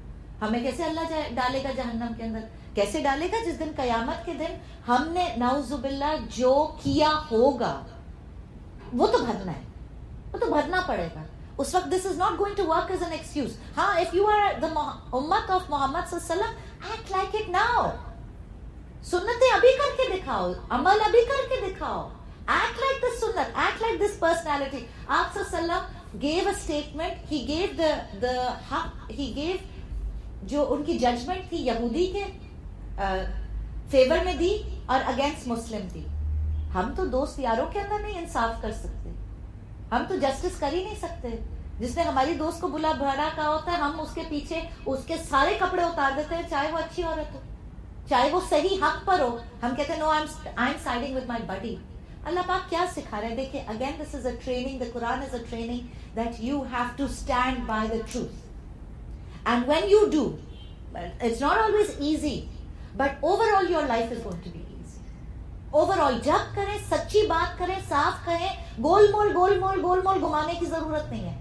ہمیں کیسے اللہ ڈالے گا جہنم کے اندر؟ کیسے ڈالے گا؟ جس دن قیامت کے دن ہم نے نعوذ باللہ جو کیا ہوگا وہ تو بھرنا ہے, وہ تو بھرنا پڑے گا. اس وقت this is not going to work as an excuse. ہاں if you are the ummah of Muhammad صلی اللہ علیہ وسلم, act like it now. سنتیں ابھی کر کے دکھاؤ, عمل ابھی کر کے دکھاؤ. Act like the sunnat, act like this personality. آپ صلی اللہ علیہ وسلم gave a statement, he gave جو ان کی ججمنٹ تھی یہودی کے فیور میں دی اور اگینسٹ مسلم دی. ہم تو دوست یاروں کے اندر نہیں انصاف کر سکتے, ہم تو جسٹس کر ہی نہیں سکتے. جس نے ہماری دوست کو بلا بھڑا کہا ہوتا ہے, ہم اس کے پیچھے اس کے سارے کپڑے اتار دیتے ہیں, چاہے وہ اچھی عورت ہو, چاہے وہ صحیح حق پر ہو. ہم کہتے ہیں no I am siding with my buddy. Allah پاک کیا سکھا رہے ہیں؟ دیکھیں again this is a training, the Quran is a training that you have to stand by the truth. And when you do, it's not always easy, but overall your life is going to be easy. Overall, جب کریں سچی بات کریں, صاف کہیں, گول مول گھمانے کی ضرورت نہیں ہے.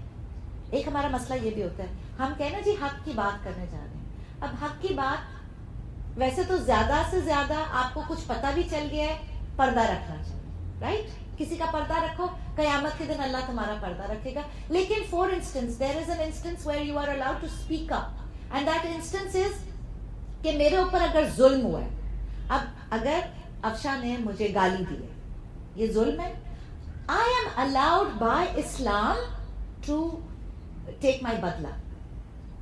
ایک ہمارا مسئلہ یہ بھی ہوتا ہے, ہم کہیں نا جی حق کی بات کرنے جا رہے ہیں. اب حق کی بات ویسے تو زیادہ سے زیادہ آپ کو کچھ پتہ بھی چل گیا ہے, پردہ رکھنا چاہیے, رائٹ؟ کسی کا پردہ رکھو, قیامت کے دن اللہ تمہارا پردہ رکھے گا. لیکن for instance there is an instance where you are allowed to speak up, and that instance is کہ میرے اوپر اگر ظلم ہوا ہے. اب اگر افشا نے مجھے گالی دی ہے, یہ ظلم ہے. I am allowed by Islam to take my بدلہ,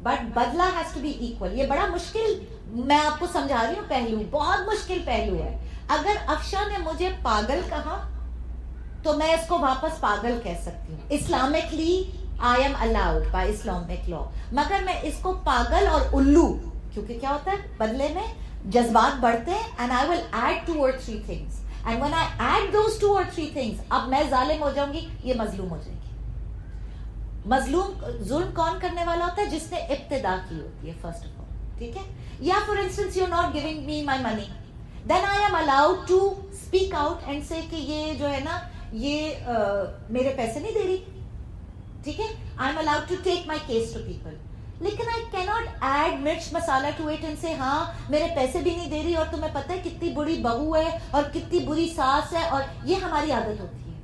but بدلہ has to be equal. یہ بڑا مشکل, میں آپ کو سمجھا رہی ہوں پہلو, بہت مشکل پہلو ہے. اگر افشا نے مجھے پاگل کہا تو میں اس کو واپس پاگل کہہ سکتی ہوں. Islamically I am allowed by Islamic law, مگر میں اس کو پاگل اور الو, کیونکہ کیا ہوتا ہے بدلے میں جذبات بڑھتے ہیں. And I will add 2 or 3 things, and when I add those 2 or 3 things, اب میں ظالم ہو جاؤں گی, یہ مظلوم ہو جائے گی. مظلوم ظلم کون کرنے والا ہوتا ہے؟ جس نے ابتدا کی ہوتی ہے فرسٹ آف آل, ٹھیک ہے. یا for instance you not giving me my money, then I am allowed to speak out and say کہ یہ جو ہے نا یہ میرے پیسے نہیں دے رہی, ٹھیک ہے. I am allowed to take my case to people. لیکن آئی کی ناٹ ایڈ مرچ مسالہ ٹو اٹ اینڈ سے ہاں میرے پیسے بھی نہیں دے رہی اور تمہیں پتہ ہے کتنی بڑی بہو ہے اور کتنی بری ساس ہے, اور یہ ہماری عادت ہوتی ہے.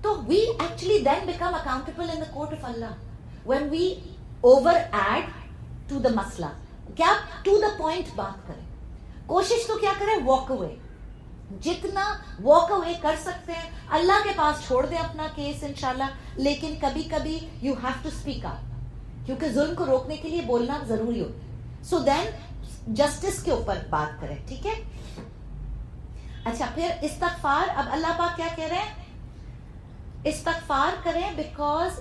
تو we actually then become accountable in the court of Allah when we over add to the مسئلہ. کیا ٹو دا پوائنٹ بات کریں, کوشش تو کیا کریں, واک اوے, جتنا واک اوے کر سکتے ہیں اللہ کے پاس چھوڑ دیں اپنا کیس انشاءاللہ. لیکن کبھی کبھی you have to speak up, کیونکہ ظلم کو روکنے کے لیے بولنا ضروری ہوتا ہے. سو دین جسٹس کے اوپر بات کریں, ٹھیک ہے. اچھا پھر استغفار. اب اللہ پاک کیا کہہ رہے ہیں؟ استغفار کریں بیکاز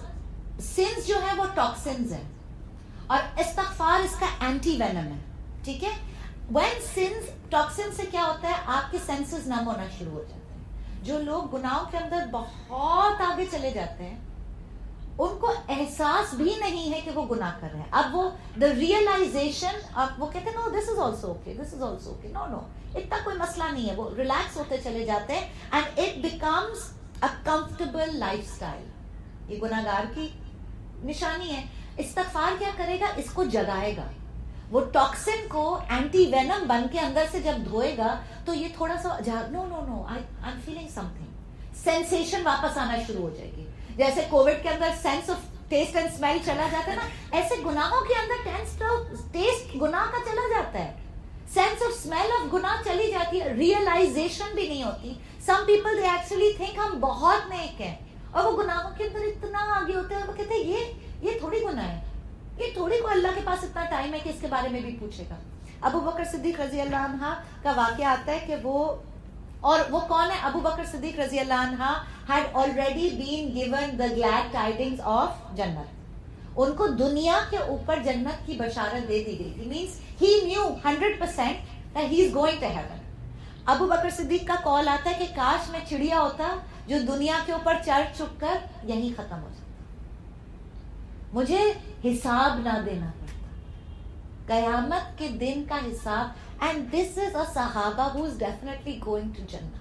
سنز جو ہے وہ ٹاکسنز ہیں, اور استغفار اس کا اینٹی وینم ہے, ٹھیک ہے. when sins ٹاکسن سے کیا ہوتا ہے, آپ کے سینسز نم ہونا شروع ہو جاتے ہیں. جو لوگ گناہوں کے اندر بہت آگے چلے جاتے ہیں ان کو احساس بھی نہیں ہے کہ وہ گناہ کر رہے ہیں. اب وہ دا ریئلائزیشن، اب وہ کہتے ہیں no this is also okay, this is also okay, no no اتنا کوئی مسئلہ نہیں ہے. وہ ریلیکس ہوتے چلے جاتے ہیں and it becomes a comfortable life style. یہ گناہگار کی نشانی ہے. استغفار کیا کرے گا؟ اس کو جگائے گا. وہ ٹاکسن کو اینٹی وینم بن کے اندر سے جب دھوئے گا تو یہ تھوڑا سا no no no I am feeling something, sensation واپس آنا شروع ہو جائے گی. جیسے کووڈ کے اندر sense of taste and smell چلا جاتا ہے نا، ایسے گناہوں کے اندر ٹیسٹ گناہ کا چلا جاتا ہے، سینس آف اسمیل آف گناہ چلی جاتی ہے، ریئلائزیشن بھی نہیں ہوتی. Some people they actually think ہم بہت نیک ہیں اور وہ گناہوں کے اندر اتنا آگے ہوتے ہیں، وہ کہتے ہیں یہ تھوڑی گناہ ہے، یہ تھوڑی کو اللہ کے پاس اتنا ٹائم ہے کہ اس کے بارے میں بھی پوچھے گا. ابو بکر صدیق رضی اللہ عنہ کا واقعہ آتا ہے کہ وہ کون ہے؟ ابو بکر صدیق رضی اللہ عنہ had already been given the glad tidings of جنت. ان کو دنیا کے اوپر جنت کی بشارت دے دی گئی تھی. means he knew 100% that he is going to heaven. Abu Bakr صدیق کا کال آتا ہے کہ کاش میں چڑیا ہوتا جو دنیا کے اوپر چڑھ چک کر یہیں ختم ہو جاتا، مجھے حساب نہ دینا پڑتا، قیامت کے دن کا حساب. اینڈ دس از اے صحابہ ہو از ڈیفینیٹلی گوئنگ ٹو جنت.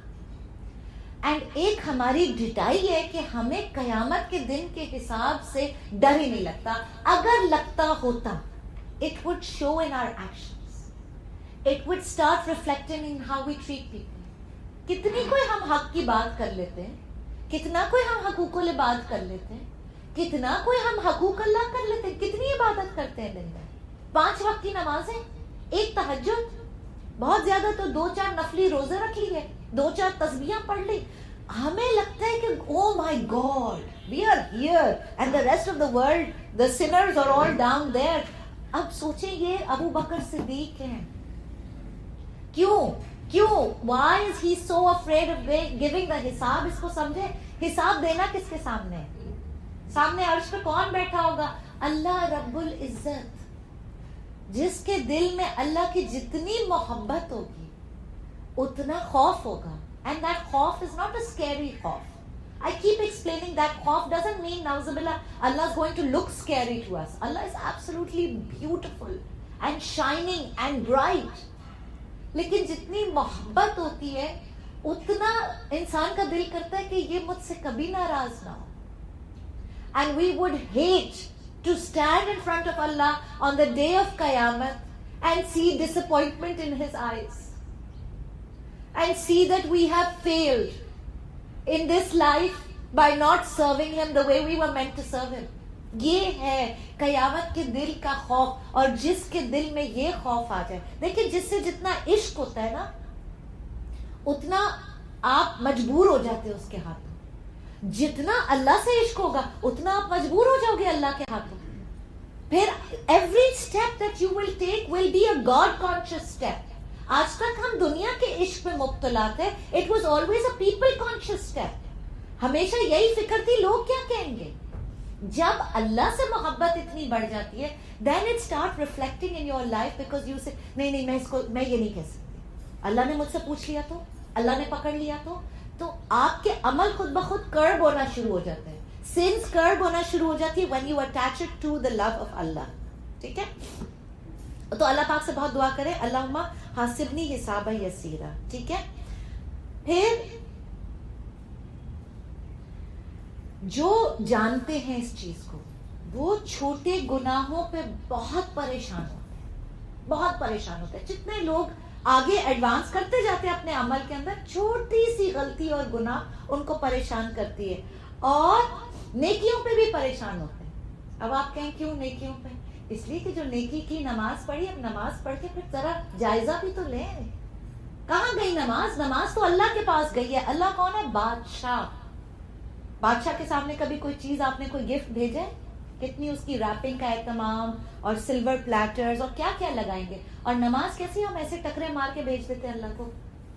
اینڈ ایک ہماری ڈٹائی ہے کہ ہمیں قیامت کے دن کے حساب سے ڈر ہی نہیں لگتا. اگر لگتا ہوتا it would show in our actions, it would start reflecting in how we treat people. کتنی کوئی ہم حق کی بات کر لیتے ہیں، کتنا کوئی ہم حقوق العباد کر لیتے ہیں، کتنا کوئی ہم حقوق اللہ کر لیتے ہیں، کتنی عبادت کرتے ہیں دن میں، 5 وقت کی نمازیں، ایک تہجد، بہت زیادہ تو 2-4 نفلی روزے رکھ لیے، 2-4 تسبیحاں پڑھ لی. ہمیں لگتا ہے کہ oh my god we are here and the rest of the world the sinners are all down there. اب سوچیں یہ ابو بکر صدیق ہیں، کیوں why is he so afraid of giving the حساب. اس کو سمجھے، حساب دینا کس کے سامنے ہے؟ سامنے عرش پہ کون بیٹھا ہوگا؟ اللہ رب العزت. جس کے دل میں اللہ کی جتنی محبت ہوگی اتنا خوف ہوگا. And that خوف is not a scary خوف. I keep explaining that خوف doesn't mean na'uzubillah Allah is going to look scary to us. Allah is absolutely beautiful and shining and bright. لیکن جتنی محبت ہوتی ہے اتنا انسان کا دل کرتا ہے کہ یہ مجھ سے کبھی ناراض نہ ہو. And we would hate to stand in front of Allah on the day of Qiyamah and see disappointment in His eyes and see that we have failed in this life by not serving Him the way we were meant to serve Him. یہ ہے قیامت کے دل کا خوف. اور جس کے دل میں یہ خوف آ جائے، دیکھیں جس سے جتنا عشق ہوتا ہے نا اتنا آپ مجبور ہو جاتے ہو اس کے ہاتھوں. جتنا اللہ سے عشق ہوگا اتنا آپ مجبور ہو جاؤ گے اللہ کے ہاتھوں. پھر every step that you will take will be a God conscious step. آج تک ہم دنیا کے عشق میں مبتلا تھے. It was always a people conscious step. ہمیشہ یہی فکر تھی لوگ کیا کہیں گے. جب اللہ سے محبت اتنی بڑھ جاتی ہے then it start reflecting in your life because you say نہیں میں یہ نہیں کہہ سکتی. اللہ نے مجھ سے پوچھ لیا تو، اللہ نے پکڑ لیا تو آپ کے عمل خود بخود کرب ہونا شروع ہو جاتے ہیں. سنس کرب ہونا شروع ہو جاتی ہے when you attach it to the love of Allah. ٹھیک ہے، تو اللہ پاک سے بہت دعا کرے اللہم حاسبنی حسابا یسیرا. ٹھیک ہے، پھر جو جانتے ہیں اس چیز کو وہ چھوٹے گناہوں پہ بہت پریشان ہوتے ہیں. جتنے لوگ آگے ایڈوانس کرتے جاتے ہیں اپنے عمل کے اندر، چھوٹی سی غلطی اور گناہ ان کو پریشان کرتی ہے، اور نیکیوں پہ بھی پریشان ہوتے ہیں. اب آپ کہیں کیوں نیکیوں پہ؟ اس لیے کہ جو نیکی کی نماز پڑھی، اب نماز پڑھ کے پھر ذرا جائزہ بھی تو لیں. کہاں گئی نماز؟ نماز تو اللہ کے پاس گئی ہے. اللہ کون ہے؟ بادشاہ کے سامنے کبھی کوئی چیز آپ نے کوئی گفٹ بھیجے، کتنی اس کی ریپنگ کا اہتمام اور سلور پلیٹرز اور کیا کیا لگائیں گے. اور نماز کیسی؟ ہم ایسے ٹکرے مار کے بھیج دیتے ہیں اللہ کو،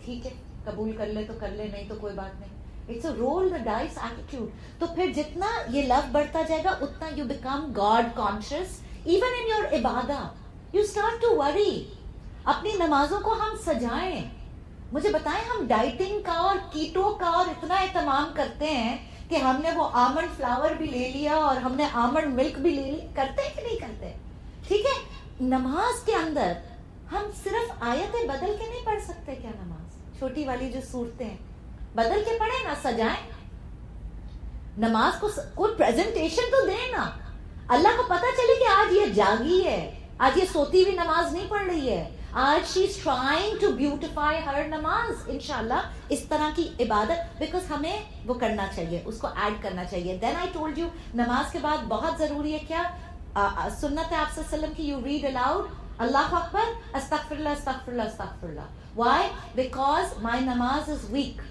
ٹھیک ہے قبول کر لے تو کر لے، نہیں تو کوئی بات نہیں. It's a roll the dice attitude. تو پھر جتنا یہ لو بڑھتا جائے گا اتنا you become God conscious. Even in your عبادہ یو اسٹارٹ ٹو وری. اپنی نمازوں کو ہم سجائیں. مجھے بتائیں، ہم ڈائٹنگ کا اور کیٹو کا اور اتنا اہتمام کرتے ہیں کہ ہم نے وہ آمنڈ فلاور بھی لے لیا اور ہم نے آمنڈ ملک بھی لے لی. کرتے کہ نہیں کرتے؟ ٹھیک ہے. نماز کے اندر ہم صرف آیتیں بدل کے نہیں پڑھ سکتے کیا؟ نماز چھوٹی والی جو صورتیں ہیں بدل کے پڑھیں نا, سجائیں نماز کو, کوئی پریزنٹیشن تو دیں نا. اللہ کو پتا چلے کہ آج یہ جاگی ہے, آج یہ سوتی ہوئی نماز نہیں پڑھ رہی ہے, آج شی از ٹرائنگ ٹو بیوٹیفائی ہر نماز. انشاءاللہ اس طرح کی عبادت, بیکاز ہمیں وہ کرنا چاہیے, اس کو ایڈ کرنا چاہیے. دین آئی ٹولڈ یو نماز کے بعد بہت ضروری ہے کیا سنت ہے آپ صلی اللہ علیہ وسلم کی, یو ریڈ الاؤڈ اللہ اکبر استغفر اللہ استغفر اللہ استغفر اللہ. وائی؟ بیکاز مائی نماز is weak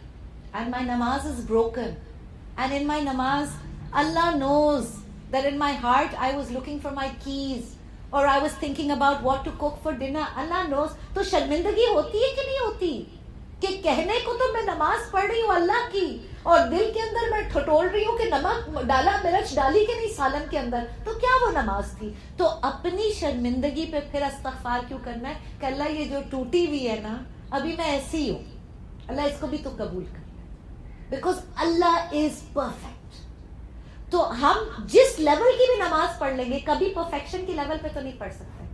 and my namaz is broken, and in my namaz Allah knows that in my heart I was looking for my keys or I was thinking about what to cook for dinner. Allah knows. تو شرمندگی ہوتی ہے کہ نہیں ہوتی کہ کہنے کو تو میں نماز پڑھ رہی ہوں اللہ کی, اور دل کے اندر میں ٹھٹول رہی ہوں کہ نمک ڈالا مرچ ڈالی کہ نہیں سالن کے اندر, تو کیا وہ نماز تھی؟ تو اپنی شرمندگی پہ پھر استغفار کیوں کرنا ہے کہ اللہ یہ جو ٹوٹی ہوئی ہے نا ابھی میں ایسی ہوں, اللہ اس کو بھی تو قبول کر, بیکاز اللہ از پرفیکٹ. تو ہم جس لیول کی بھی نماز پڑھ لیں گے کبھی پرفیکشن کی لیول پہ تو نہیں پڑھ سکتے,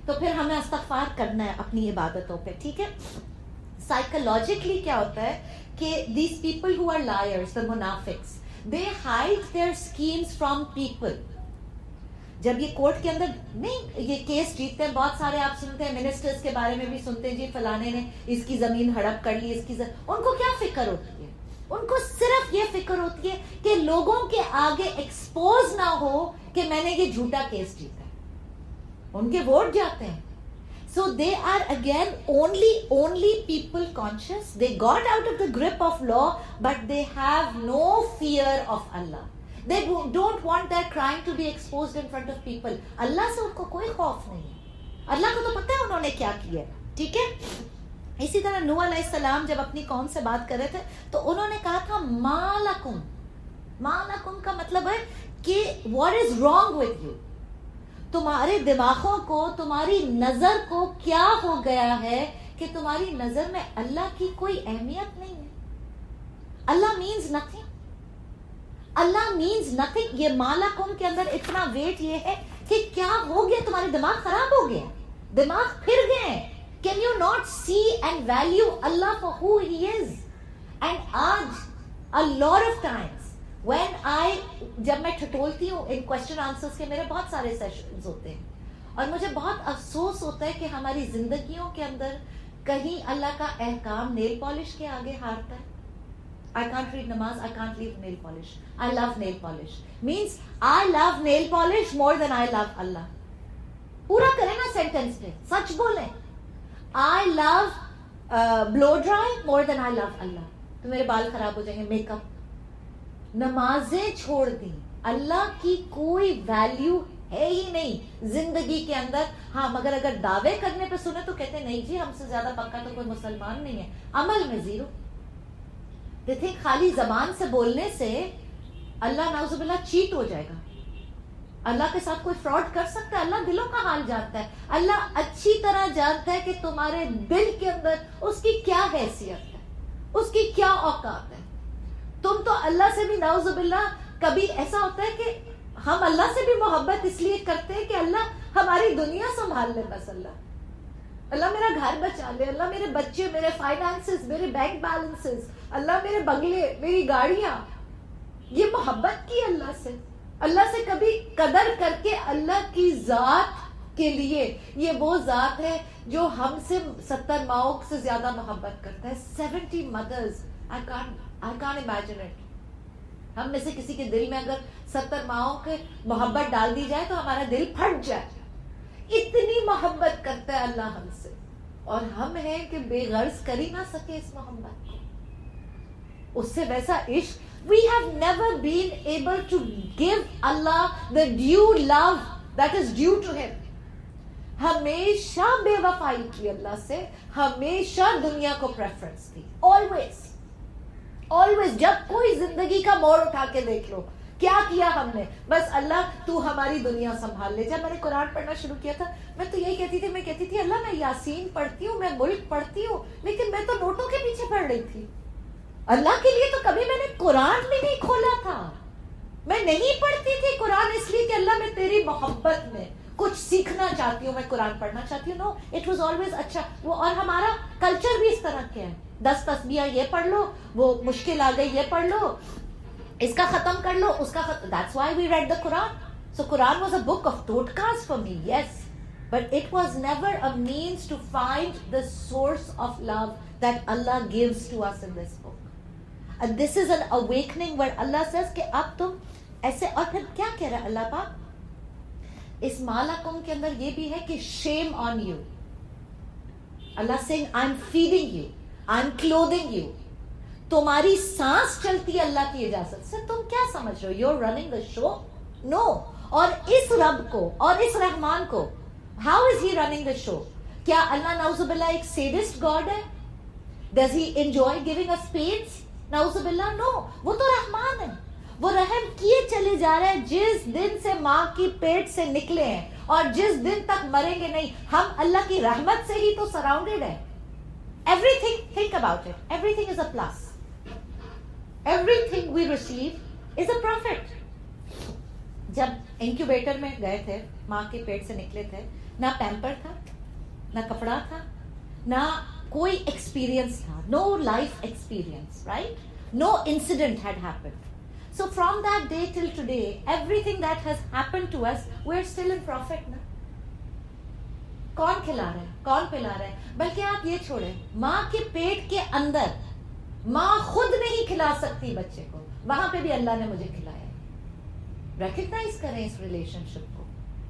تو پھر ہمیں استغفار کرنا ہے اپنی عبادتوں پہ. ٹھیک ہے. سائیکولوجیکلی کیا ہوتا ہے کہ these people who are liars, the منافقس, they hide their schemes from people. جب یہ کورٹ کے اندر نہیں یہ کیس جیتتے ہیں, بہت سارے آپ سنتے ہیں منسٹرز کے بارے میں بھی سنتے ہیں, جی فلانے نے اس کی زمین ہڑپ کر لی, اس کی ان کو کیا فکر ہوتی ہے؟ ان کو صرف یہ فکر ہوتی ہے کہ لوگوں کے آگے ایکسپوز نہ ہو کہ میں نے یہ جھوٹا کیس جیتا ہے. ان کے ووٹ جاتے ہیں. So they are again only people conscious. They got out of the grip of law, but they have no fear of Allah. They don't want their crime to be exposed in front of people. اللہ سے ان کو کوئی خوف نہیں ہے. اللہ کو تو پتہ ہے انہوں نے کیا کیا ہے. ٹھیک ہے. اسی طرح نوح علیہ السلام جب اپنی قوم سے بات کر رہے تھے تو انہوں نے کہا تھا مالکم. مالکم کا مطلب ہے کہ what is wrong with you, تمہارے دماغوں کو, تمہاری نظر کو کیا ہو گیا ہے کہ تمہاری نظر میں اللہ کی کوئی اہمیت نہیں ہے. اللہ means nothing. اللہ means nothing. یہ مالکم کے اندر اتنا ویٹ یہ ہے کہ کیا ہو گیا, تمہارے دماغ خراب ہو گیا, دماغ پھر گئے. Can you not see and value Allah for who He is? And آج a lot of times when جب میں ٹھٹولتی ہوں ان کوشچن آنسرز کے, میرے بہت سارے سیشنز ہوتے ہیں, اور مجھے بہت افسوس ہوتا ہے کہ ہماری زندگیوں کے اندر کہیں اللہ کا احکام نیل پالش کے آگے ہارتا ہے. I can't read namaz, I can't leave nail polish. I love nail polish. Means I love nail polish more than I love Allah. پورا کریں نا سینٹینس پہ, سچ بولیں. I love blow dry more than I love Allah. تو میرے بال خراب ہو جائیں گے. میک اپ, نمازیں چھوڑ دیں, اللہ کی کوئی ویلیو ہے ہی نہیں زندگی کے اندر. ہاں مگر اگر دعوے کرنے پہ سنے تو کہتے ہیں نہیں جی ہم سے زیادہ پکا تو کوئی مسلمان نہیں ہے. عمل میں زیرو. they think خالی زبان سے بولنے سے اللہ نعوذ باللہ چیٹ ہو جائے گا. اللہ کے ساتھ کوئی فراڈ کر سکتا ہے؟ اللہ دلوں کا حال جانتا ہے. اللہ اچھی طرح جانتا ہے کہ تمہارے دل کے اندر اس کی کیا حیثیت ہے, اس کی کیا اوقات ہے. تم تو اللہ سے بھی نعوذ باللہ کبھی ایسا ہوتا ہے کہ ہم اللہ سے بھی محبت اس لیے کرتے ہیں کہ اللہ ہماری دنیا سنبھال لے, بس اللہ میرا گھر بچا لے, اللہ میرے بچے, میرے فائنانسز, میرے بینک بیلنسز, اللہ میرے بنگلے, میری گاڑیاں. یہ محبت کی اللہ سے کبھی قدر کر کے اللہ کی ذات کے لیے. یہ وہ ذات ہے جو ہم سے 70 ماؤں سے زیادہ محبت کرتا ہے. 70 mothers. I can't imagine it. ہم میں سے کسی کے دل میں اگر 70 ماؤں کے محبت ڈال دی جائے تو ہمارا دل پھٹ جائے. اتنی محبت کرتا ہے اللہ ہم سے, اور ہم ہیں کہ بے غرض کر ہی نہ سکے اس محبت کو. اس سے ویسا عشق we have never been able to give Allah the due love that is due to Him. ہمیشہ بے وفائی کی اللہ سے, ہمیشہ دنیا کو پریفرنس دی. always جب کوئی زندگی کا موڑ اٹھا کے دیکھ لو کیا کیا ہم نے, بس اللہ تو ہماری دنیا سنبھال لے. جب میں نے قرآن پڑھنا شروع کیا تھا میں تو یہی کہتی تھی اللہ میں یاسین پڑھتی ہوں, میں ملک پڑھتی ہوں, لیکن میں تو نوٹوں کے پیچھے پڑھ رہی تھی. اللہ کے لیے تو کبھی میں نے قرآن بھی نہیں کھولا تھا. میں نہیں پڑھتی تھی قرآن اس لیے کہ اللہ میں تیری محبت میں کچھ سیکھنا چاہتی ہوں, میں قرآن پڑھنا چاہتی ہوں. نو, اٹ واز آلویز اچھا وہ. اور ہمارا کلچر بھی اس طرح کیا ہے, 10 تسبیح یہ پڑھ لو, وہ مشکل آ گئی یہ پڑھ لو, اس کا ختم کر لو, اس کا ختم. That's why we read the Quran. So Quran was a book of totkas for me, yes. But it was never a means to find the source of love that Allah gives to us in this book. And this is an awakening where Allah says کہ اب تم ایسے. اور پھر کیا کہہ رہا ہے اللہ پاک اس مالکم کے اندر؟ یہ بھی ہے کہ shame on you. Allah saying I'm feeding you, I'm clothing you. تمہاری سانس چلتی ہے اللہ کی اجازت سے. تم کیا سمجھ رہے ہو you're running the show? No. اور اس رب کو اور اس رحمان کو how is he running the show? کیا اللہ نعوذ باللہ ایک sadist God ہے؟ Does he enjoy giving us pains? نعوذ باللہ no. وہ تو رحمان ہے, وہ رحم کیے چلے جا رہے ہیں جس دن سے ماں کی پیٹ سے نکلے ہیں اور جس دن تک مریں گے نہیں. ہم اللہ کی رحمت سے ہی تو سراؤنڈیڈ ہیں. Everything, think about it, everything is a plus. Everything we receive is a profit. جب انکیوبیٹر میں گئے تھے, ماں کے پیٹ سے نکلے تھے, نہ پیمپر تھا, نہ کپڑا تھا, نہ کوئی ایکسپیرئنس تھا, no life experience, right? No incident had happened. So from that day till today, everything that has happened to us, we're still in profit نا. کون کھلا رہا ہے, کون پلا رہا ہے؟ بلکہ آپ یہ چھوڑیں, ماں کے پیٹ کے اندر ماں خود نہیں کھلا سکتی بچے کو, وہاں پہ بھی اللہ نے مجھے کھلایا. ریکگنائز کریں اس ریلیشن شپ کو.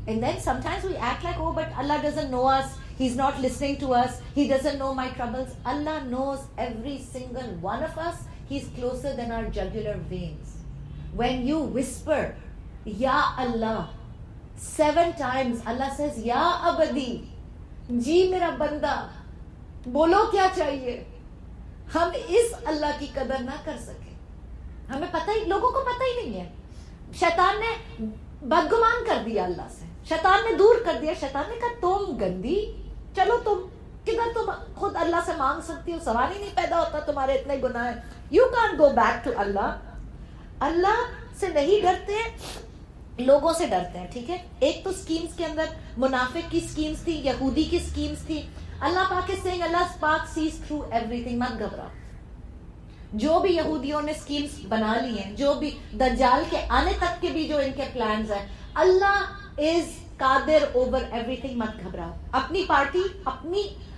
And then sometimes we act like, oh, but Allah doesn't know us, He's not listening to us, He doesn't know my troubles. Allah knows every single one of us. He's closer than our jugular veins. When you whisper, Ya Allah, 7 times, Allah says, Ya Abadi, جی میرا بندہ, بولو کیا چاہیے. ہم اس اللہ کی قدر نہ کر سکے. ہمیں پتہ ہی, لوگوں کو پتہ ہی نہیں ہے. شیطان نے بدگمان کر دیا اللہ سے, شیطان نے دور کر دیا. شیطان نے کہا تم گندی, چلو تم کدھر, تم خود اللہ سے مانگ سکتی ہو, سوال ہی نہیں پیدا ہوتا, تمہارے اتنے گناہ ہیں. You can't go back to Allah. Allah سے نہیں ڈرتے, لوگوں سے ڈرتے ہیں. ٹھیک ہے, ایک تو سکیمز کے اندر منافق کی سکیمز تھی, یہودی کی سکیمز تھی. اللہ پاک is saying, اللہ پاک sees through everything. مت گھبراؤ. جو بھی یہودیوں نے سکیمز بنا لی ہیں, جو بھی دجال کے آنے تک کے بھی جو ان کے پلانز ہیں, اللہ از قادر اوور ایوری تھنگ. مت گھبراؤ. اپنی پارٹی,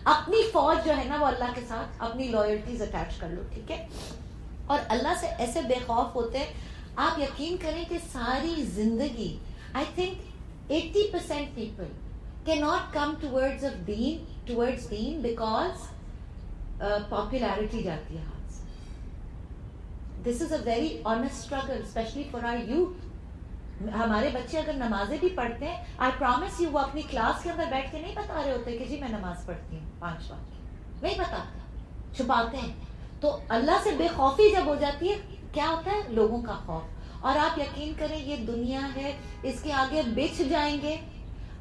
اپنی فوج جو ہے نا, وہ اللہ کے ساتھ اپنی لائلٹیز اٹیچ کر لو. ٹھیک ہے, اور اللہ سے ایسے بے خوف ہوتے ہیں. آپ یقین کریں کہ ساری زندگی, آئی تھنک 80% پیپل کی ناٹ کم ٹورڈز دین بیکاز پاپولیرٹی جاتی ہے ہاتھ سے. This is a very honest struggle especially for our youth. ہمارے بچے اگر نمازیں بھی پڑھتے ہیں, آئی پرومس یو, وہ اپنی کلاس کے اندر بیٹھ کے نہیں بتا رہے ہوتے کہ جی میں نماز پڑھتی ہوں 5 وقت, نہیں بتاتے, چھپاتے ہیں. تو اللہ سے بے خوفی جب ہو جاتی ہے, کیا ہوتا ہے, لوگوں کا خوف. اور آپ یقین کریں, یہ دنیا ہے, اس کے آگے بچھ جائیں گے,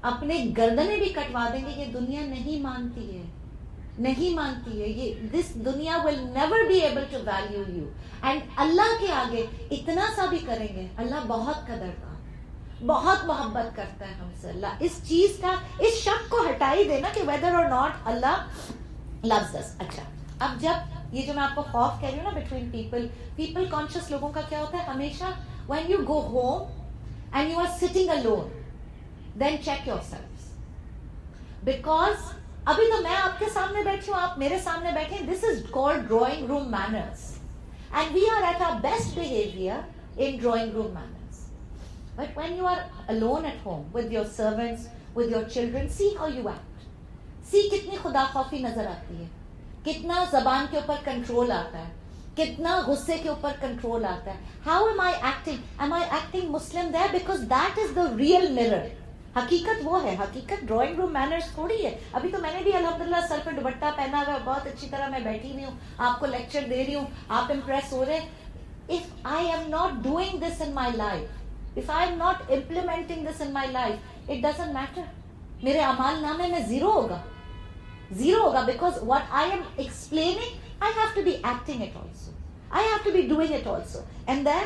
اپنے گردنیں بھی کٹوا دیں گے. یہ دنیا نہیں مانتی ہے, نہیں مانتی ہے. یہ دس دنیا will never be able to value you. And Allah کے آگے اتنا سا بھی کریں گے, اللہ بہت قدردان, بہت محبت کرتا ہے ہم سے. اللہ اس چیز کا, اس شک کو ہٹا ہی دینا کہ whether or not Allah loves us. اچھا, اب جب یہ جو میں آپ کو خوف کہہ رہی ہوں نا بٹوین پیپل کانشیس لوگوں کا کیا ہوتا ہے ہمیشہ, when you go home and you are sitting alone, then check yourselves. Because ابھی تو میں آپ کے سامنے بیٹھی ہوں, آپ میرے سامنے بیٹھے ہیں. This is called drawing room manners. And we are at our best behavior in drawing room manners. But when you are alone at home with your servants, with your children, see how you act. See کتنی خدا خوفی نظر آتی ہے, کتنا زبان کے اوپر control آتا ہے, کتنا غصے کے اوپر کنٹرول آتا ہے. How am I acting? Am I acting Muslim there? Because that is the real mirror. حقیقت وہ ہے, حقیقت ڈرائنگ روم مینرز تھوڑی ہے. ابھی تو میں نے بھی الحمدللہ سر پہ دوپٹہ پہنا ہوا, بہت اچھی طرح میں بیٹھی ہوئی ہوں, آپ کو لیکچر دے رہی ہوں, آپ امپریس ہو رہے. If I am not doing this in my life, if I am not implementing this in my life, it doesn't matter. میرے اعمال نامے میں زیرو ہوگا, because what I am explaining, I have to be acting it also. I have to be doing it also. And then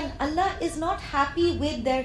and Allah is not happy with their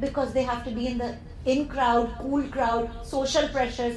because they have to be in crowd, cool crowd, social pressures.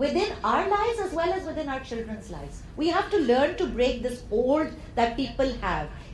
within our lives as well as within our children's lives. We have to learn to break this hold that people have.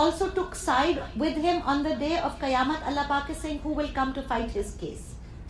also took side with him on the day of Qiyamah. Allah Pak is saying who will come to fight his case.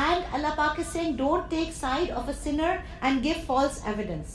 and Allah Pak is saying don't take side of a sinner and give false evidence.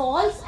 false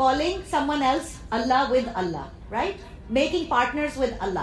calling someone else Allah with Allah, right? Making partners with Allah.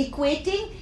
equating,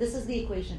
This is the equation.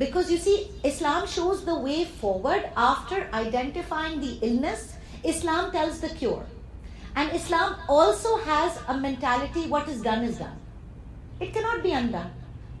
Because you see, Islam shows the way forward. After identifying the illness, Islam tells the cure. And Islam also has a mentality, what is done is done. It cannot be undone.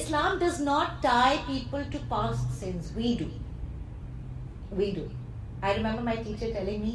Islam does not tie people to past sins. We do. I remember my teacher telling me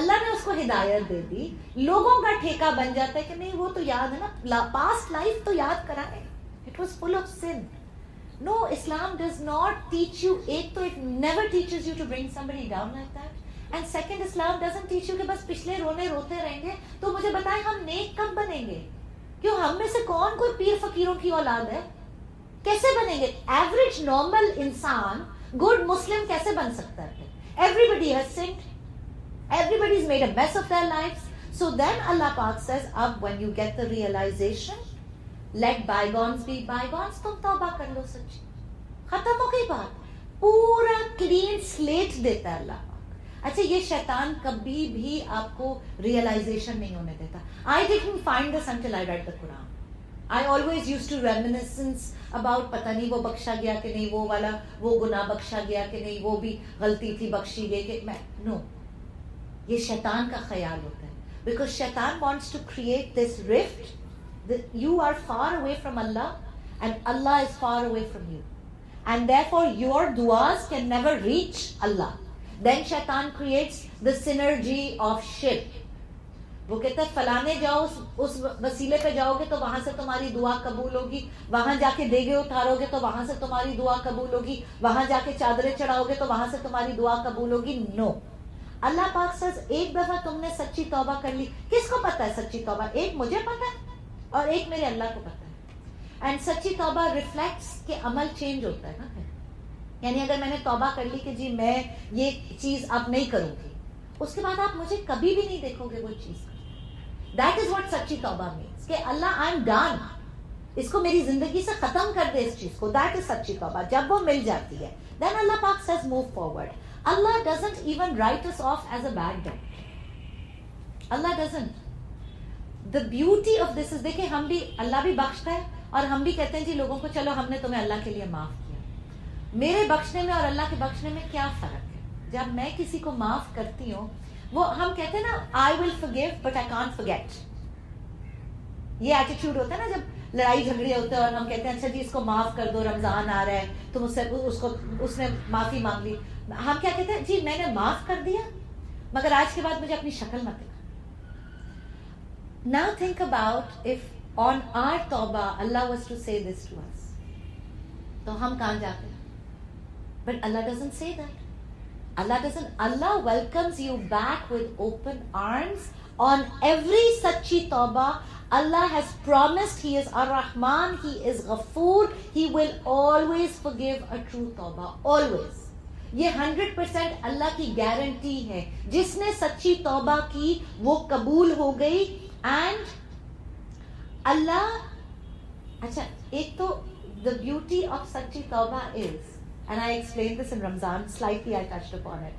اللہ نے اس کو ہدایت دے دی, لوگوں کا ٹھیکہ بن جاتا ہے کہ نہیں وہ تو یاد ہے نا, پاسٹ لائف تو یاد کرائے, it was full of sin. No, Islam does not teach you, ایک تو it never teaches you to bring somebody down like that, and second, Islam doesn't teach you کہ بس پچھلے رونے روتے رہیں گے. تو مجھے بتائیں ہم نیک کب بنیں گے؟ کیوں ہم میں سے کون کوئی پیر فقیروں کی اولاد ہے؟ کیسے بنیں گے؟ ایوریج نارمل انسان گڈ مسلم کیسے بن سکتا ہے؟ Everybody has sinned, everybody's made a mess of their lives. So then Allah Pak says, اب when you get the realization, let bygones be bygones, تم توبہ کر لو سچی, ختم ہو گئی بات. پورا کلین سلیٹ دیتا ہے اللہ پاک. اچھا یہ شیطان کبھی بھی آپ کو ریئلائزیشن نہیں ہونے دیتا. I didn't find this until I read the Quran. I always used to reminiscence about پتہ نہیں وہ بخشا گیا کہ نہیں, وہ والا وہ گناہ بخشا گیا کہ نہیں, وہ بھی غلطی تھی بخشی گئی کہ میں نو. یہ شیطان کا خیال ہوتا ہے, because شیطان wants to create this rift that you are far away from Allah and Allah is far away from you, and therefore your du'as can never reach Allah. Then shaitan creates the synergy of shirk. وہ کہتا ہے فلانے جاؤ, اس وسیلے پہ جاؤ گے تو وہاں سے تمہاری دعا قبول ہوگی, وہاں جا کے دیگے اتارو گے تو وہاں سے تمہاری دعا قبول ہوگی, وہاں جا کے چادریں چڑھاؤ گے تو وہاں سے تمہاری دعا قبول ہوگی. نو, اللہ پاک says ایک دفعہ تم نے سچی توبہ کر لی. کس کو پتا ہے سچی توبہ؟ ایک مجھے پتا ہے اور ایک میرے اللہ کو پتا ہے. اینڈ سچی توبہ ریفلیکٹس کہ عمل چینج ہوتا ہے نا. یعنی اگر میں نے توبہ کر لی کہ جی میں یہ چیز اب نہیں کروں گی, اس کے بعد آپ مجھے کبھی بھی نہیں دیکھو گے وہ چیز. دیٹ از واٹ سچی توبہ مینس کہ اللہ آئی ایم ڈن, اس کو میری زندگی سے ختم کر دے اس چیز کو. دیٹ از سچی توبہ. جب وہ مل جاتی ہے دین اللہ پاک says move forward. Allah doesn't even write us off as a bad guy. Allah doesn't. The beauty of this is, دیکھیں ہم بھی, اللہ بھی بخشتا ہے اور ہم بھی کہتے ہیں جی لوگوں کو چلو ہم نے تمہیں اللہ کے لیے معاف کیا. میرے بخشنے میں اور اللہ کے بخشنے میں کیا فرق ہے؟ جب میں کسی کو معاف کرتی ہوں, وہ ہم کہتے ہیں نا I will forgive but I can't forget. یہ ایٹیٹیوڈ ہوتا ہے نا جب لڑائی جھگڑے ہوتے ہیں اور ہم کہتے ہیں اچھا جی اس کو معاف کر دو, رمضان آ رہا ہے تو اس نے معافی مانگ لی. ہم کیا کہتے ہیں جی میں نے معاف کر دیا مگر آج کے بعد مجھے اپنی شکل مت دکھا. Now think about if on our tawbah Allah was to say this to us, تو ہم کہاں جاتے ہیں؟ But Allah doesn't say that. Allah welcomes you back with open arms on every sachi tawbah. Allah has promised He is Ar-Rahman, He is Ghafoor, He will always forgive a true tawbah, always. یہ 100% اللہ کی guarantee ہے. جس نے سچی توبہ کی وہ قبول ہو گئی. اینڈ اللہ, اچھا ایک تو the beauty of سچی توبہ is, and I explained this in Ramzan, slightly I touched upon it.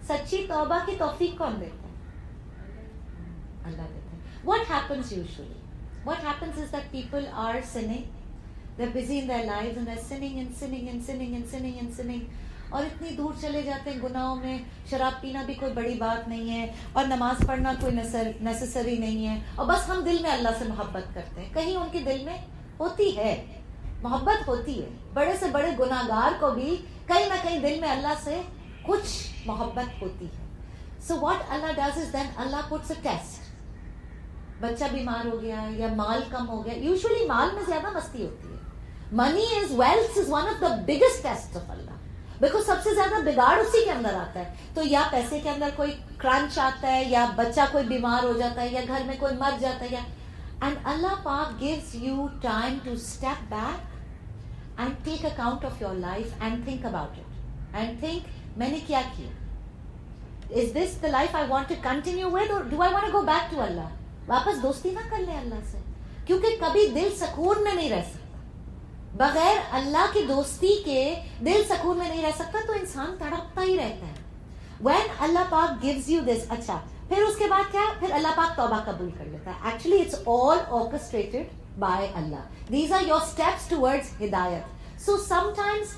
سچی توبہ کی توفیق کون دیتا ہے؟ اللہ دیتا ہے. What happens usually? What happens is that people are sinning, they're busy in their lives and they're sinning and sinning and sinning and sinning and sinning. اور اتنی دور چلے جاتے ہیں گناہوں میں. شراب پینا بھی کوئی بڑی بات نہیں ہے اور نماز پڑھنا کوئی نیسیسری نہیں ہے, اور بس ہم دل میں اللہ سے محبت کرتے ہیں. کہیں ان کے دل میں ہوتی ہے محبت, ہوتی ہے. بڑے سے بڑے گناہگار کو بھی کہیں نہ کہیں دل میں اللہ سے کچھ محبت ہوتی ہے. So what Allah does is then Allah puts a test. بچہ بیمار ہو گیا یا مال کم ہو گیا. یوزلی مال میں زیادہ مستی ہوتی ہے. Money is, wealth is one of the biggest tests of Allah. Because سب سے زیادہ بگاڑ اسی کے اندر آتا ہے. تو یا پیسے کے اندر کوئی کرنچ آتا ہے, یا بچہ کوئی بیمار ہو جاتا ہے, یا گھر میں کوئی مر جاتا ہے, یا اینڈ اللہ پاک gives you time to step back and take account of your life and think about it and think میں نے کیا کیا. Is this the life I want to continue with or do I want to go back to Allah? واپس دوستی نہ کر لیں اللہ سے, کیونکہ کبھی دل سکون میں نہیں رہ سکتا. بغیر اللہ کی دوستی کے دل سکون میں نہیں رہ سکتا, تو انسان تڑپتا ہی رہتا ہے. When Allah Pak gives you this, اچھا پھر اس کے بعد کیا, پھر اللہ پاک توبہ قبول کر لیتا ہے. Actually it's all orchestrated by Allah. These are your steps towards hidayat. So sometimes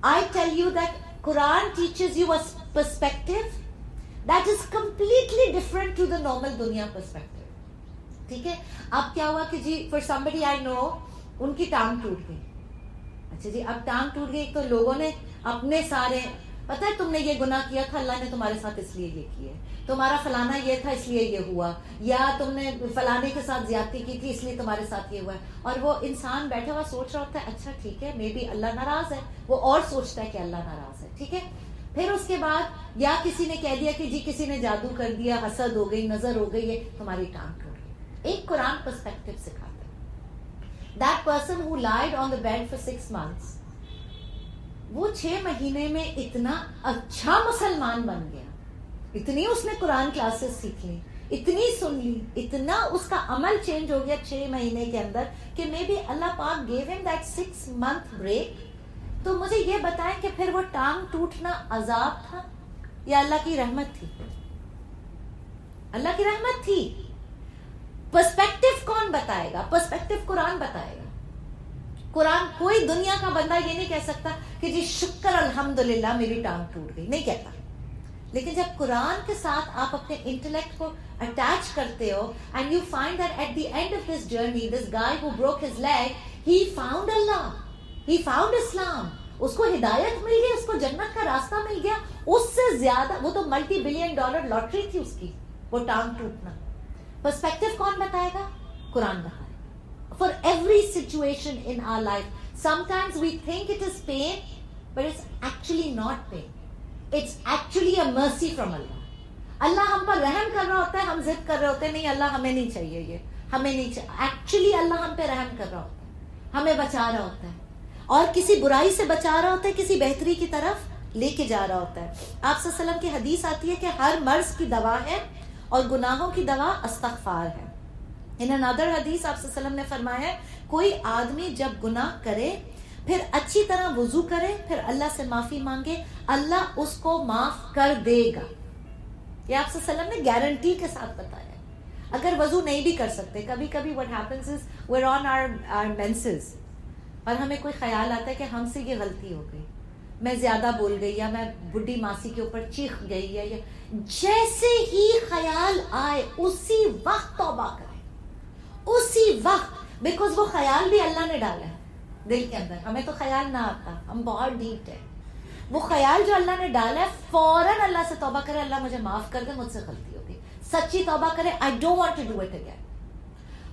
I tell you that Quran teaches you a perspective that is completely different to the normal dunya perspective. ٹھیک ہے. اب کیا ہوا کہ جی for somebody I know ان کی ٹانگ ٹوٹ گئی. اچھا جی اب ٹانگ ٹوٹ گئی تو لوگوں نے اپنے سارے پتہ ہے تم نے یہ گناہ کیا تھا, اللہ نے تمہارے ساتھ اس لیے یہ کیا ہے, تمہارا فلانا یہ تھا اس لیے یہ ہوا, یا تم نے فلانے کے ساتھ زیادتی کی تھی اس لیے تمہارے ساتھ یہ ہوا ہے. اور وہ انسان بیٹھا ہوا سوچ رہا ہوتا ہے اچھا ٹھیک ہے مے بی اللہ ناراض ہے, وہ اور سوچتا ہے کہ اللہ ناراض ہے, ٹھیک ہے. پھر اس کے بعد یا کسی نے کہہ دیا کہ جی کسی نے جادو کر دیا, حسد ہو گئی, نظر ہو گئی, یہ تمہاری ٹانگ ٹوٹ گئی. ایک قرآن پرسپیکٹو سکھاتا ہے. That person who lied on the bed for 6 months, وہ 6 مہینے میں اتنا اچھا مسلمان بن گیا, اتنی اس نے قرآن کلاسز سیکھ لی, اتنی سن لی, اتنا اس کا عمل چینج ہو گیا 6 مہینے کے اندر کہ مے بی اللہ پاک gave him that 6 month break. تو مجھے یہ بتائیں کہ پھر وہ ٹانگ ٹوٹنا عذاب تھا یا اللہ کی رحمت تھی؟ اللہ کی رحمت تھی. پرسپیکٹو کون بتائے گا؟ پرسپیکٹو قرآن بتائے گا. قرآن, کوئی دنیا کا بندہ یہ نہیں کہہ سکتا کہ جی شکر الحمدللہ میری ٹانگ ٹوٹ گئی, نہیں کہتا. لیکن جب قرآن کے ساتھ آپ اپنے انٹلیکٹ کو اٹیچ کرتے ہو and you find that at the end of this journey this guy who broke his leg, he found Allah, he found Islam, اس کو ہدایت مل گئی, اس کو جنت کا راستہ مل گیا. اس سے زیادہ, وہ تو ملٹی بلین ڈالر لاٹری تھی اس کی, وہ ٹانگ ٹوٹنا. پرسپیکٹو کون بتائے گا؟ قرآن بتائے گا. For every situation in our life, sometimes we think it is pain, but it's actually not pain. It's actually a mercy from Allah. اللہ ہم پر رحم کر رہا ہوتا ہے, ہم ضد کر رہے ہوتے ہیں نہیں اللہ ہمیں نہیں چاہیے, یہ ہمیں نہیں چاہیے. ایکچولی اللہ ہم پہ رحم کر رہا ہوتا ہے, ہمیں بچا رہا ہوتا ہے, اور کسی برائی سے بچا رہا ہوتا ہے, کسی بہتری کی طرف لے کے جا رہا ہوتا ہے. آپ صلی اللہ علیہ وسلم کی حدیث آتی ہے کہ ہر مرض کی دوا ہے اور گناہوں کی دوا استغفار ہے. ان another حدیث آپ صلی اللہ علیہ وسلم نے فرمایا ہے کوئی آدمی جب گناہ کرے پھر اچھی طرح وضو کرے, پھر اللہ سے معافی مانگے, اللہ اس کو معاف کر دے گا. یہ آپ صلی اللہ علیہ وسلم نے گارنٹی کے ساتھ بتایا. اگر وضو نہیں بھی کر سکتے, کبھی کبھی what happens is we're on our menses اور ہمیں کوئی خیال آتا ہے کہ ہم سے یہ غلطی ہو گئی, میں زیادہ بول گئی, یا میں بڈھی ماسی کے اوپر چیخ گئی, یا جیسے ہی خیال آئے اسی وقت توبہ کریں, اسی وقت. بیکاز وہ خیال بھی اللہ نے ڈالا ہے دل کے اندر, ہمیں تو خیال نہ آتا, ہم بہت ڈیپ ہے. وہ خیال جو اللہ نے ڈالا ہے فوراً اللہ سے توبہ کرے, اللہ مجھے معاف کر دے, مجھ سے غلطی ہو گئی, سچی توبہ کرے, I don't want to do it again.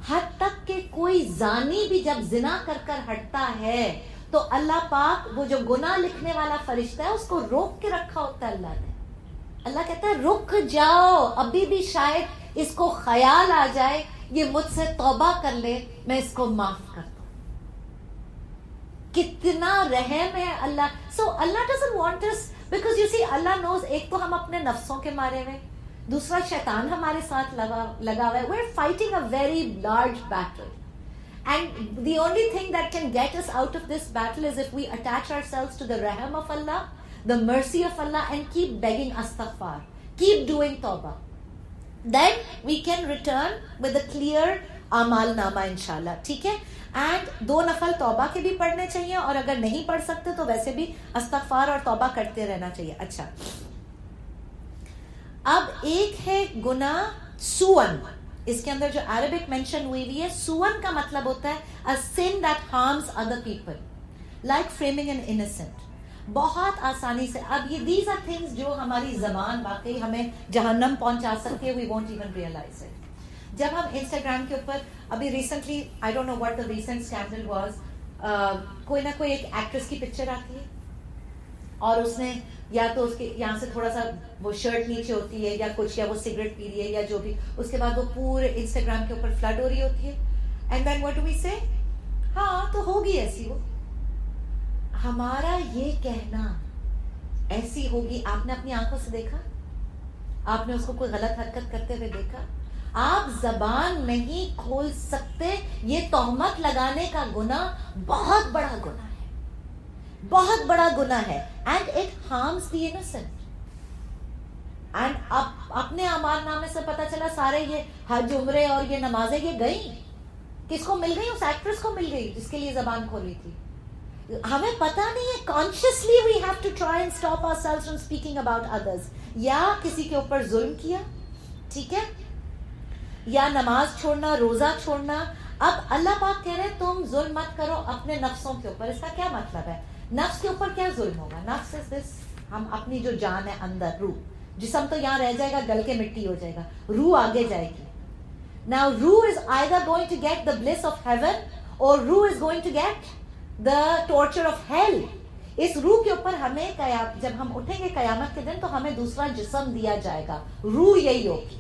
حد تک کہ کوئی زانی بھی جب زنا کر کر ہٹتا ہے تو اللہ پاک وہ جو گناہ لکھنے والا فرشتہ ہے اس کو روک کے رکھا ہوتا ہے اللہ نے. اللہ کہتا ہے رک جاؤ, ابھی بھی شاید اس کو خیال آ جائے یہ مجھ سے توبہ کر لے, میں اس کو معاف کر دوں. کتنا رحم ہے اللہ. سو اللہ doesn't want us, because you see Allah knows, ایک تو ہم اپنے نفسوں کے مارے ہوئے, دوسرا شیطان ہمارے ساتھ لگا ہوا ہے. We're fighting a very large battle, and the only thing that can get us out of this battle is if we attach ourselves to the raham of Allah, the mercy of Allah, and keep begging astaghfar, keep doing tawbah. Then we can return with a clear amal nama inshallah. ٹھیک ہے. And 2 نفل توبہ کے بھی پڑھنے چاہیے, اور اگر نہیں پڑھ سکتے تو ویسے بھی استغفار اور توبہ کرتے رہنا چاہیے. اچھا, اب ایک ہے گناہ سون, اس کے اندر جو عربک مینشن ہوئی ہے, سون کا مطلب ہوتا ہے a sin that harms other people, like framing an innocent. بہت آسانی سے, اب یہ these are things جو ہماری زبان واقعی ہمیں جہنم پہنچا سکتی ہے, we won't even realize it. جب ہم انسٹاگرام کے اوپر, ابھی recently I don't know what the recent scandal was, کوئی نہ کوئی ایک ایکٹریس کی پکچر آتی ہے اور اس نے یا تو اس کے یہاں سے تھوڑا سا وہ شرٹ نیچے ہوتی ہے یا کچھ, یا وہ سگریٹ پی رہی ہے یا جو بھی, اس کے بعد وہ پورے انسٹاگرام کے اوپر فلڈ ہو رہی ہوتی ہے. And then what do we say, ہاں تو ہوگی ایسی. وہ ہمارا یہ کہنا ایسی ہوگی, آپ نے اپنی آنکھوں سے دیکھا, آپ نے اس کو کوئی غلط حرکت کرتے ہوئے دیکھا, آپ زبان نہیں کھول سکتے. یہ تہمت لگانے کا گناہ بہت بڑا گناہ ہے, بہت بڑا گناہ ہے. And it harms the innocent. And اب اپنے اعمال نامے سے پتا چلا سارے یہ حج عمرے اور یہ نمازیں یہ گئیں, کس کو مل گئی؟ اس ایکٹریس کو مل گئی جس کے لیے زبان کھولی تھی. ہمیں پتا نہیں ہے, consciously we have to try and stop ourselves from speaking about others. یا کسی کے اوپر ظلم کیا, ٹھیک ہے, یا نماز چھوڑنا, روزہ چھوڑنا. اب اللہ پاک کہہ رہے ہیں تم ظلم مت کرو اپنے نفسوں کے اوپر. اس کا کیا مطلب ہے؟ نفس کے اوپر کیا ظلم ہوگا؟ نفس از دس ہم اپنی جو جان ہے اندر روح, جسم تو یہاں رہ جائے گا, گل کے مٹی ہو جائے گا, روح آگے جائے گی. Now روح is either going to get the bliss of heaven or روح is going to get the torture of hell. اس روح کے اوپر ہمیں جب ہم اٹھیں گے قیامت کے دن تو ہمیں دوسرا جسم دیا جائے گا, روح یہی ہوگی.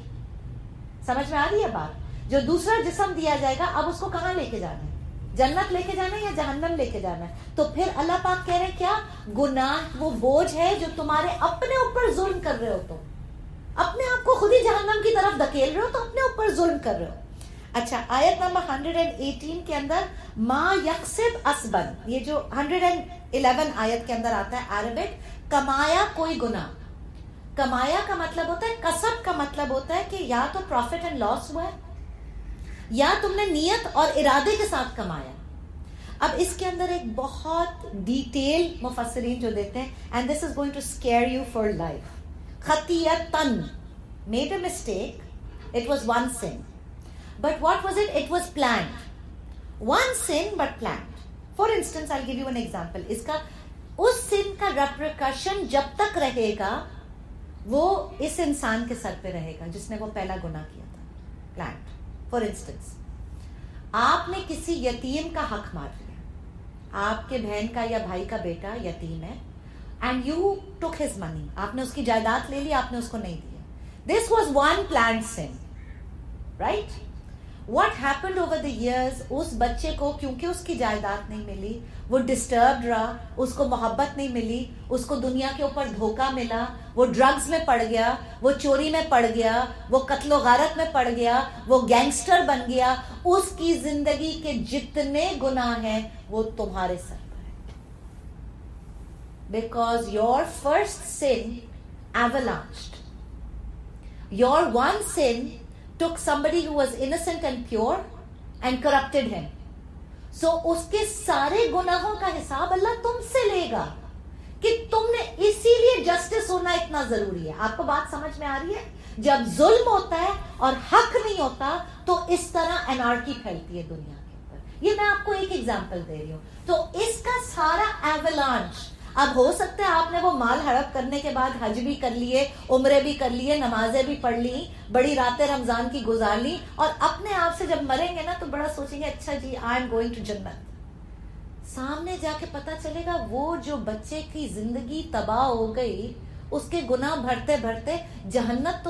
سمجھ میں آ رہی ہے بات؟ جو دوسرا جسم دیا جائے گا, اب اس کو کہاں لے کے جانا ہے؟ جنت لے کے جانا ہے یا جہنم لے کے جانا ہے؟ تو پھر اللہ پاک کہہ رہے ہیں کیا گناہ وہ بوجھ ہے جو تمہارے اپنے اوپر ظلم کر رہے ہو, تم اپنے آپ کو خود ہی جہنم کی طرف دھکیل رہے ہو, تو اپنے اوپر ظلم کر رہے ہو. اچھا, آیت نمبر 118 کے اندر ما یکسب اسبن, یہ جو 111 آیت کے اندر آتا ہے عربک, کمایا کوئی گناہ. کمایا کا مطلب ہوتا ہے, کسب کا مطلب ہوتا ہے کہ یا تو پروفٹ اینڈ لاس ہوا ہے یا تم نے نیت اور ارادے کے ساتھ کمایا. اب اس کے اندر ایک بہت ڈیٹیل مفسرین جو دیتے ہیں, and this is going to scare you for life. خطیئتن, made a mistake, it was one sin, but what was it? It was planned. One sin but planned. For instance I give you an example. اس کا اس سن کا ریپریکشن جب تک رہے گا وہ اس انسان کے سر پہ رہے گا جس نے وہ پہلا گناہ کیا تھا. پلانڈ. فار انسٹنس, آپ نے کسی یتیم کا حق مار لیا, آپ کے بہن کا یا بھائی کا بیٹا یتیم ہے, اینڈ یو ٹک ہز منی, آپ نے اس کی جائیداد لے لی, آپ نے اس کو نہیں دیا. This was one planned sin, right? What happened over the years, اس بچے کو کیونکہ اس کی جائیداد نہیں ملی, وہ ڈسٹربڈ رہا, اس کو محبت نہیں ملی, اس کو دنیا کے اوپر دھوکہ ملا, وہ ڈرگز میں پڑ گیا, وہ چوری میں پڑ گیا, وہ قتل و غارت میں پڑ گیا, وہ گینگسٹر بن گیا. اس کی زندگی کے جتنے گناہ ہیں وہ تمہارے سر پر ہے, because your first sin avalanched. Your one sin took somebody who was innocent and pure and corrupted him. So اس کے سارے گناہوں کا حساب اللہ تم سے لے گا, کہ تم نے, اسی لیے جسٹس ہونا اتنا ضروری ہے. آپ کو بات سمجھ میں آ رہی ہے؟ جب ظلم ہوتا ہے اور حق نہیں ہوتا تو اس طرح انارکی پھیلتی ہے دنیا کے اوپر. یہ میں آپ کو ایک ایگزامپل دے رہی ہوں. تو اس کا سارا ایولانچ, اب ہو سکتا ہے آپ نے وہ مال ہڑپ کرنے کے بعد حج بھی کر لیے, عمرے بھی کر لیے, نمازیں بھی پڑھ لی, بڑی راتیں رمضان کی گزار لی, اور اپنے آپ سے جب مریں گے نا تو بڑا سوچیں گے اچھا جی آئی ایم گوئنگ ٹو جنت. سامنے جا کے پتا چلے گا وہ جو بچے کی زندگی تباہ ہو گئی, اس کے گناہ بھرتے بھرتے جنت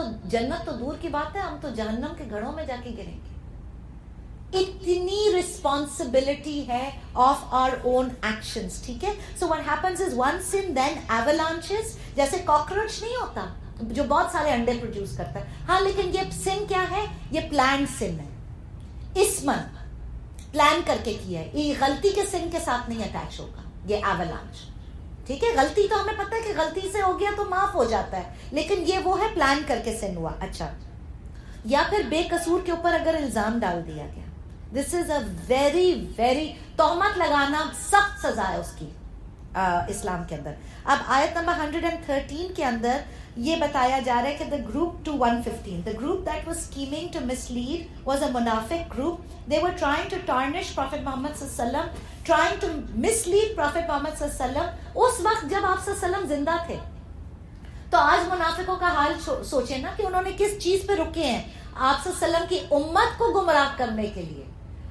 تو دور کی بات ہے, ہم تو جہنم کے گھڑوں میں جا کے گریں گے. اتنی رسپانسبلٹی ہے آف آر اون ایکشنز, ٹھیک ہے؟ So what happens is one sin then avalanches. جیسے کاکروچ نہیں ہوتا جو بہت سارے انڈے پروڈیوس کرتا ہے, ہاں, لیکن یہ سن کیا ہے؟ یہ پلانڈ سن ہے. اسمن, پلان کر کے کیا ہے, یہ غلطی کے سن کے ساتھ نہیں اٹیچ ہوگا یہ ایولانچ, ٹھیک ہے؟ غلطی تو ہمیں پتہ ہے کہ غلطی سے ہو گیا تو معاف ہو جاتا ہے, لیکن یہ وہ ہے پلان کر کے سن ہوا. اچھا, یا پھر بے قصور کے اوپر اگر الزام ڈال دیا گیا, دس از اے ویری ویری, تہمت لگانا سخت سزا ہے اس کی اسلام کے اندر. اب آیت نمبر 113 کے اندر یہ بتایا جا رہا ہے کہ the group to 115, the group that was scheming to mislead was a munafiq group. They were trying to tarnish Prophet Muhammad sallallahu alaihi wasallam, trying to mislead Prophet Muhammad sallallahu alaihi wasallam. اس وقت جب آپ صلی اللہ علیہ وسلم زندہ تھے, تو آج منافقوں کا حال سوچیں نا کہ انہوں نے کس چیز پہ رکے ہیں آپ صلی اللہ علیہ وسلم کی امت کو گمراہ کرنے کے لیے.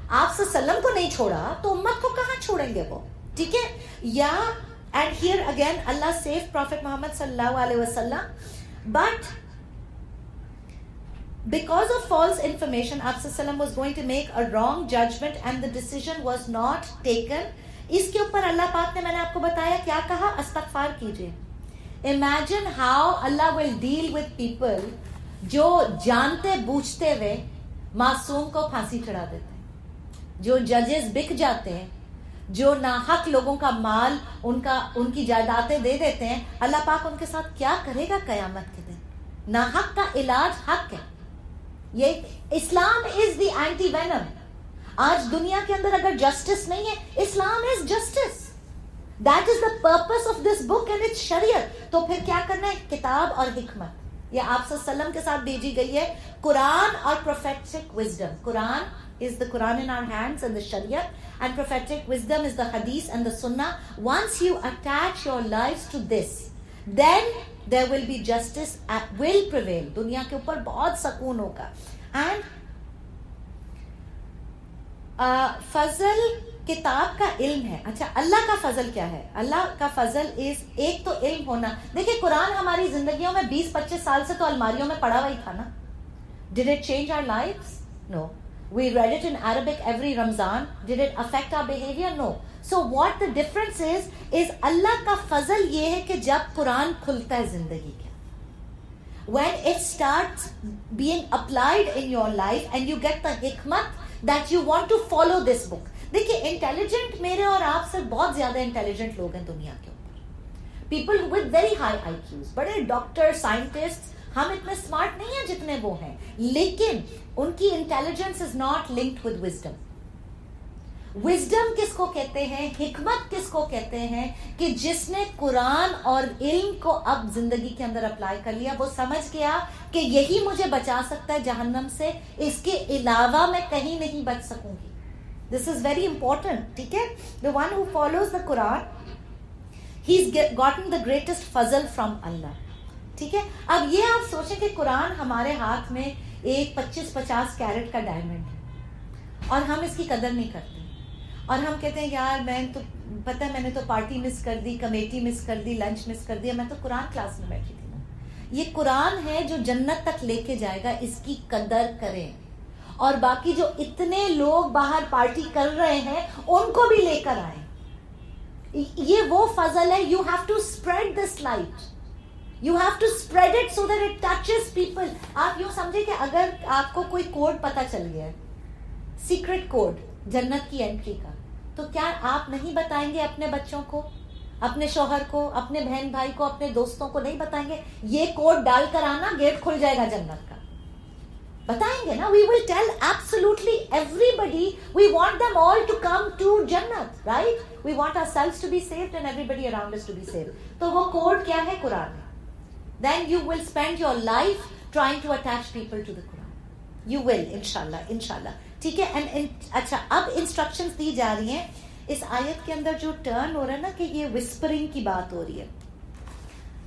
آپ صلی اللہ علیہ وسلم کو نہیں چھوڑا تو امت کو کہاں چھوڑیں گے وہ, ٹھیک ہے؟ یا and here again Allah saved Prophet Muhammad sallallahu alaihi wasallam, but because of false information Prophet sallallahu alaihi wasallam was going to make a wrong judgment and the decision was not taken. اس کے اوپر اللہ پاک نے, میں نے آپ کو بتایا کیا کہا, استغفار کیجئے. Imagine how Allah will deal with people جو جانتے بوجھتے ہوئے معصوم کو پھانسی چڑھا دیتے ہیں, جو ججز بک جاتے ہیں, جو ناحق لوگوں کا مال ان کی جائیدادیں دے دیتے ہیں. اللہ پاک ان کے ساتھ کیا کرے گا قیامت کے دن؟ ناحق کا علاج حق ہے. یہ اسلام از دی اینٹی وینم. آج دنیا کے اندر اگر جسٹس نہیں ہے, Islam is justice. That is the purpose of this book and it's شریعت. تو پھر کیا کرنا ہے؟ کتاب اور حکمت, یہ آپ صلی اللہ علیہ وسلم کے ساتھ بھیجی گئی ہے. قرآن اور prophetic wisdom. Quran is the Quran in our hands and the Sharia, and prophetic wisdom is the Hadith and the Sunnah. Once you attach your lives to this, then there will be justice will prevail. دنیا کے اوپر بہت سکون ہوگا. And فضل کتاب کا علم ہے. اچھا اللہ کا فضل کیا ہے؟ اللہ کا فضل از ایک تو علم ہونا. دیکھیں قرآن ہماری زندگیوں میں 20-25 سال سے تو الماریوں میں پڑا ہوا ہی تھا نا. Did it change our lives? No. We read it in Arabic every Ramzan. Did it affect our behavior? No. So what the difference is اللہ کا فضل یہ ہے کہ جب قرآن کھلتا ہے زندگی کے, when it starts being applied in your life and you get the hikmat that you want to follow this book. دیکھیے انٹیلیجنٹ میرے اور آپ سے بہت زیادہ انٹیلیجنٹ لوگ ہیں دنیا کے اوپر. People with very high IQs, بڑے ڈاکٹر سائنٹسٹ, ہم اتنے اسمارٹ نہیں ہیں جتنے وہ ہیں, لیکن ان کی intelligence is not linked with wisdom. Wisdom کس کو کہتے ہیں, حکمت کس کو کہتے ہیں, کہ جس نے قرآن اور علم کو اب زندگی کے اندر اپلائی کر لیا. وہ سمجھ گیا کہ یہی مجھے بچا سکتا ہے جہنم سے, اس کے علاوہ میں کہیں نہیں بچ سکوں گی. This is very important, ٹھیک ہے. The one who follows the Quran, he's gotten the greatest fazl from Allah. ٹھیک ہے. اب یہ آپ سوچیں کہ قرآن ہمارے ہاتھ میں ایک 25-50 کیرٹ کا ڈائمنڈ ہے اور ہم اس کی قدر نہیں کرتے, اور ہم کہتے ہیں یار میں تو پتہ ہے میں نے تو پارٹی مس کر دی, کمیٹی مس کر دی, لنچ مس کر دیا, میں تو قرآن کلاس میں بیٹھی تھی نا. یہ قرآن ہے جو جنت تک لے کے جائے گا, اس کی قدر کریں. اور باقی جو اتنے لوگ باہر پارٹی کر رہے ہیں ان کو بھی لے کر آئیں. یہ وہ فضل ہے. You have to spread this light, you have to spread it so that it touches people. آپ یوں سمجھیں کہ اگر آپ کو کوئی کوڈ پتا چل گیا ہے, سیکرٹ کوڈ جنت کی انٹری کا, تو کیا آپ نہیں بتائیں گے اپنے بچوں کو, اپنے شوہر کو, اپنے بہن بھائی کو, اپنے دوستوں کو نہیں بتائیں گے یہ کوڈ ڈال کر آنا گیٹ کھل جائے گا جنت کا؟ بتائیں گے نا. We will tell absolutely everybody. We want them all to come to Jannat, right? We want ourselves to be saved and everybody around us to be saved. تو وہ کوڈ کیا ہے؟ قرآن ہے. Then you will spend your life trying to attach people to the Quran. You will, inshallah. ٹھیک ہے. اچھا اب instructions دی جا رہی ہیں اس آیت کے اندر. جو ٹرن ہو رہا ہے نا کہ یہ وسپرنگ کی بات ہو رہی ہے,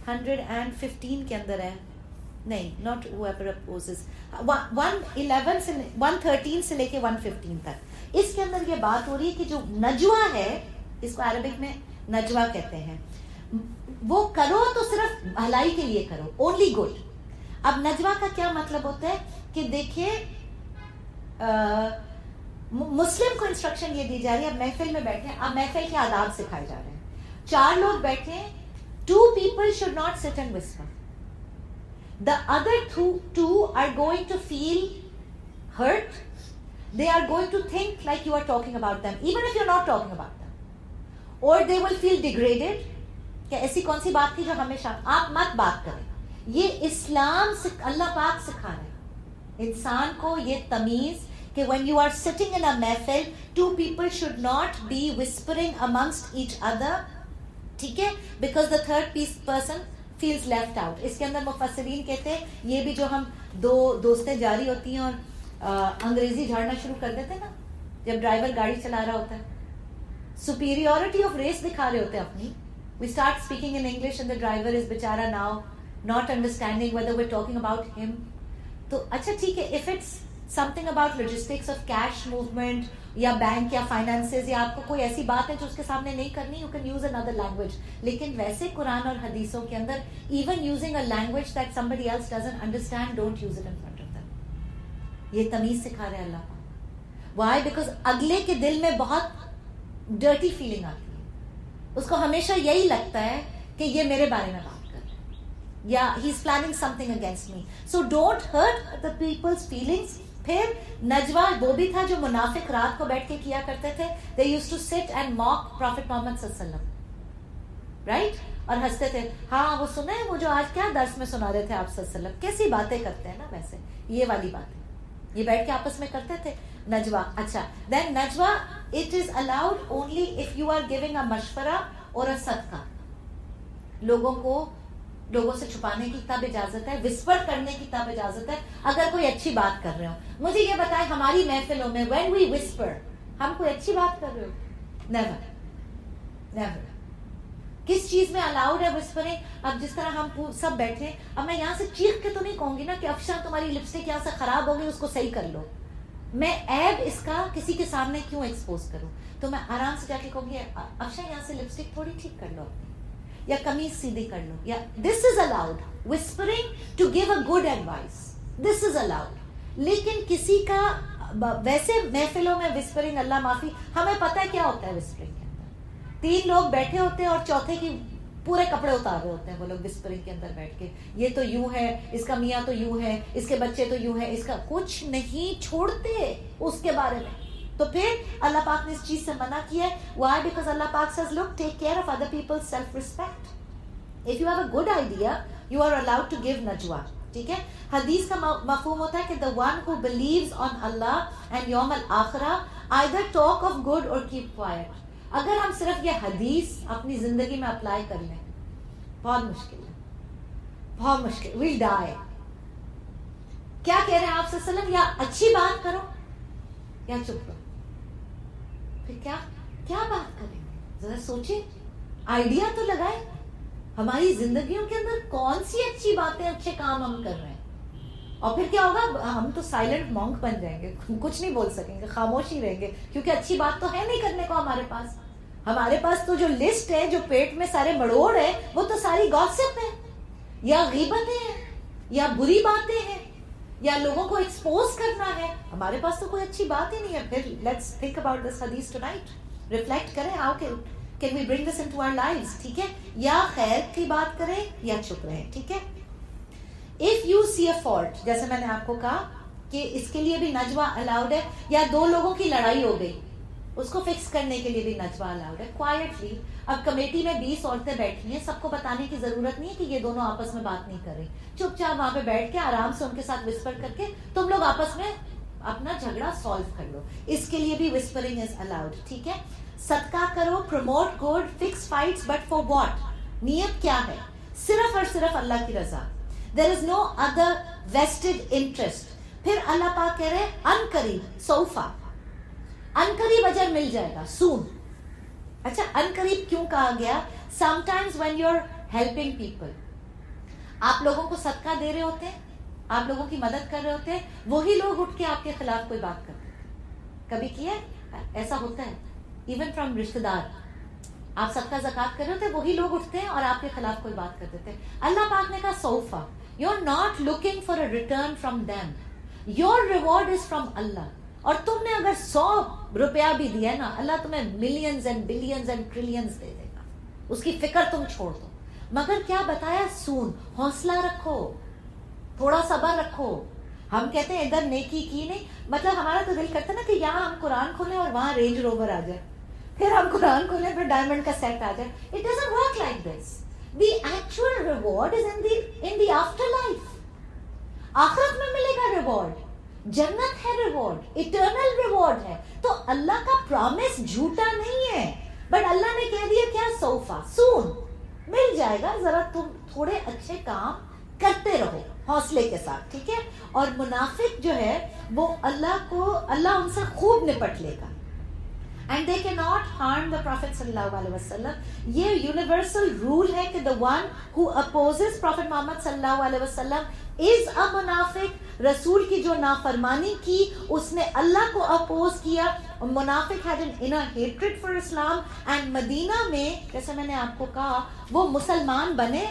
115 کے اندر ہے, نہیں, not whoever opposes, 111 سے 113 سے لے کے 115 تک. اس کے اندر یہ بات ہو رہی ہے کہ جو نجوہ ہے, اس کو عربک میں نجوہ کہتے ہیں, وہ کرو تو صرف بھلائی کے لیے کرو, only good. اب نجوہ کا کیا مطلب ہوتا ہے کہ دیکھیے مسلم کو انسٹرکشن یہ دی جا رہی ہے, اب محفل میں بیٹھے ہیں, اب محفل کے آداب سکھائے جا رہے ہیں. 4 لوگ بیٹھے ہیں, 2 people should not sit and whisper. The other two are going to feel hurt. They are going to think like you are talking about them, even if you're not talking about them. Or they will feel degraded. کہ ایسی کون سی بات تھی جو ہمیشہ آپ مت بات کریں. یہ اسلام سے اللہ پاک سکھا رہے ہیں انسان کو یہ تمیز کہ when you are sitting in a محفل, 2 people should not be whispering amongst each other. ٹھیک ہے, because the third person feels left out. اس کے اندر مفسرین کہتے ہیں یہ بھی جو ہم 2 دوستیں جاری ہوتی ہیں اور انگریزی جھاڑنا شروع کر دیتے ہیں نا جب ڈرائیور گاڑی چلا رہا ہوتا ہے, superiority of race دکھا رہے ہوتے ہیں اپنی. We start speaking in English and the driver is بیچارہ now not understanding whether we're talking about him. تو اچھا ٹھیک ہے, if it's something about logistics of cash movement یا بینک یا فائنانسز یا آپ کو کوئی ایسی بات ہے جو اس کے سامنے نہیں کرنی, you can use another language. لیکن ویسے قرآن اور حدیثوں کے اندر even using a language that somebody else doesn't understand, don't use it in front of them. یہ تمیز سکھا رہے اللہ کا. Why? Because اگلے کے دل میں بہت ڈرٹی فیلنگ آتی ہے, اس کو ہمیشہ یہی لگتا ہے کہ یہ میرے بارے میں بات کر رہے ہیں یا he is planning something against me. So don't hurt the people's feelings. پھر نجوہ وہ بھی تھا جو منافق رات کو بیٹھ کے کیا کرتے تھے. They used to sit and mock Prophet Muhammad صلی اللہ علیہ وسلم, right? اور ہنستے تھے. ہاں وہ سنا ہے وہ جو آج کیا درس میں سنا رہے تھے آپ صلی اللہ علیہ وسلم, کیسی باتیں کرتے ہیں نا. ویسے یہ والی باتیں یہ بیٹھ کے آپس میں کرتے تھے نجوہ. اچھا, then نجوہ it is allowed only if you are giving a مشورہ اور a صدقہ. لوگوں سے چھپانے کی تب اجازت ہے, وسپر کرنے کی تب اجازت ہے اگر کوئی اچھی بات کر رہے ہو. مجھے یہ بتائیں ہماری محفلوں میں when we whisper, ہم کوئی اچھی بات کر رہے ہو؟ Never. کس چیز میں الاؤڈ ہے وسپرنگ. اب جس طرح ہم سب بیٹھے, اب میں یہاں سے چیخ کے تو نہیں کہوں گی نا کہ افشاں تمہاری لپسٹک یہاں سے خراب ہو گئی, اس کو صحیح کر لو. میں عیب اس کا کسی کے سامنے کیوں ایکسپوز کروں؟ تو میں آرام سے جا کے کہوں گی افشاں یہاں سے لپسٹک تھوڑی ٹھیک کر لو اپنی, یا قمیض سیدھی کر لو, یا this is allowed. Whispering to give a good advice, this is allowed. لیکن کسی کا ویسے محفلوں میں وسپرنگ, اللہ معافی, ہمیں پتہ ہے کیا ہوتا ہے وسپرنگ کے اندر. 3 لوگ بیٹھے ہوتے ہیں اور چوتھے کی پورے کپڑے اتارے ہوتے ہیں وہ لوگ وسپرنگ کے اندر بیٹھ کے, یہ تو یوں ہے, اس کا میاں تو یوں ہے, اس کے بچے تو یوں ہے, اس کا کچھ نہیں چھوڑتے اس کے بارے میں. تو پھر اللہ پاک نے اس چیز سے منع کیا ہے. Why? Because اللہ پاک says, look, take care of other people's self-respect. If you have a good idea, you are allowed to give najwa. ٹھیک ہے. حدیث کا مفہوم ہوتا ہے کہ the one who believes on Allah and یوم الآخرہ either talk of good or keep quiet. اگر ہم صرف یہ حدیث اپنی زندگی میں اپلائی کر لیں, بہت مشکل ہے, بہت مشکل. we'll die. کیا کہہ رہے ہیں آپ صلی اللہ علیہ وسلم؟ یا اچھی بات کرو یا چپ کرو. پھر کیا بات کریں گے؟ ذرا سوچیں, آئیڈیا تو لگائیں. ہماری زندگیوں کے اندر کون سی اچھی باتیں, اچھے کام ہم کر رہے ہیں, اور پھر کیا ہوگا؟ ہم تو سائلنٹ مونک بن جائیں گے, کچھ نہیں بول سکیں گے, خاموش ہی رہیں گے, کیونکہ اچھی بات تو ہے نہیں کرنے کو ہمارے پاس. ہمارے پاس تو جو لسٹ ہے, جو پیٹ میں سارے مڑوڑ ہے, وہ تو ساری گاسپ ہے, یا غیبتیں ہیں, یا بری باتیں ہیں, یا لوگوں کو ایکسپوز کرنا ہے. ہمارے پاس تو کوئی اچھی بات ہی نہیں ہے. پھر لیٹس تھنک اباؤٹ دس حدیث ٹونائٹ, ریفلیکٹ کریں, how can we bring this into our lives. ٹھیک ہے, یا خیر کی بات کریں یا چپ رہیں. ٹھیک ہے. If you see a fault, جیسے میں نے آپ کو کہا کہ اس کے لیے بھی نجوہ الاؤڈ ہے, یا 2 لوگوں کی لڑائی ہو گئی, اس کو فکس کرنے کے لیے بھی نجوہ الاؤڈ ہے. کوائٹلی, اب کمیٹی میں 20 عورتیں بیٹھی ہیں, سب کو بتانے کی ضرورت نہیں ہے کہ یہ دونوں آپس میں بات نہیں کر رہی. چپ چاپ وہاں پہ بیٹھ کے آرام سے ان کے ساتھ وسپر کر کے تم لوگ آپس میں اپنا جھگڑا سالو کر لو. اس کے لیے بھی وسپرنگ از الاؤڈ. ٹھیک ہے. صدقہ کرو, promote good, fix fights, but for what? نیت کیا ہے؟ صرف اور صرف اللہ کی رضا. There is no other vested interest. پھر اللہ پاک کہہ رہے ان قریب, سوفا, ان قریب اجر مل جائے گا, سون. اچھا, ان قریب کیوں کہا گیا؟ Sometimes when you're helping people, آپ لوگوں کو صدقہ دے رہے ہوتے ہیں, آپ لوگوں کی مدد کر رہے ہوتے ہیں, وہی لوگ اٹھ کے آپ کے خلاف کوئی بات کرتے ہیں. کبھی کیا ایسا ہوتا ہے؟ ایون فرام رشتہ دار, آپ صدقہ زکات کر رہے ہوتے ہیں, وہی لوگ اٹھتے ہیں اور آپ کے خلاف کوئی بات کر دیتے ہیں. اللہ پاک نے کہا sofa, you're not looking for a return from them, your reward is from Allah. اور تم نے اگر 100 روپیہ بھی دیا نا, اللہ تمہیں millions and billions and trillions دے دے گا, اس کی فکر تم چھوڑ دو. مگر کیا بتایا؟ سون, حوصلہ رکھو, تھوڑا صبر رکھو. ہم کہتے ہیں ادھر نیکی کی نہیں, مطلب ہمارا تو دل کرتا ہے نا کہ یہاں ہم قرآن کھولیں اور وہاں رینج روور آ جائے, پھر ہم قرآن کھولیں پھر ڈائمنڈ کا سیٹ آ جائے. It doesn't work like this. The actual reward is in the afterlife. آخرت میں ملے گا ریوارڈ, جنت ہے ریوارڈ, eternal ریوارڈ ہے. تو اللہ کا پرامس جھوٹا نہیں ہے, بٹ اللہ نے کہہ دیا کیا؟ سوفا, سون مل جائے گا, ذرا تم تھوڑے اچھے کام کرتے رہو حوصلے کے ساتھ. ٹھیک ہے. اور منافق جو ہے وہ اللہ ان سے خوب نپٹ لے گا. And they cannot harm the Prophet sallallahu alaihi wasallam. یہ یونیورسل رول ہے کہ the one who opposes Prophet Muhammad sallallahu alaihi wasallam is a منافق. رسول کی جو نافرمانی کی, اس نے اللہ کو اپوز کیا. منافق had an inner hatred for Islam. and مدینہ میں جیسے میں نے آپ کو کہا وہ مسلمان بنے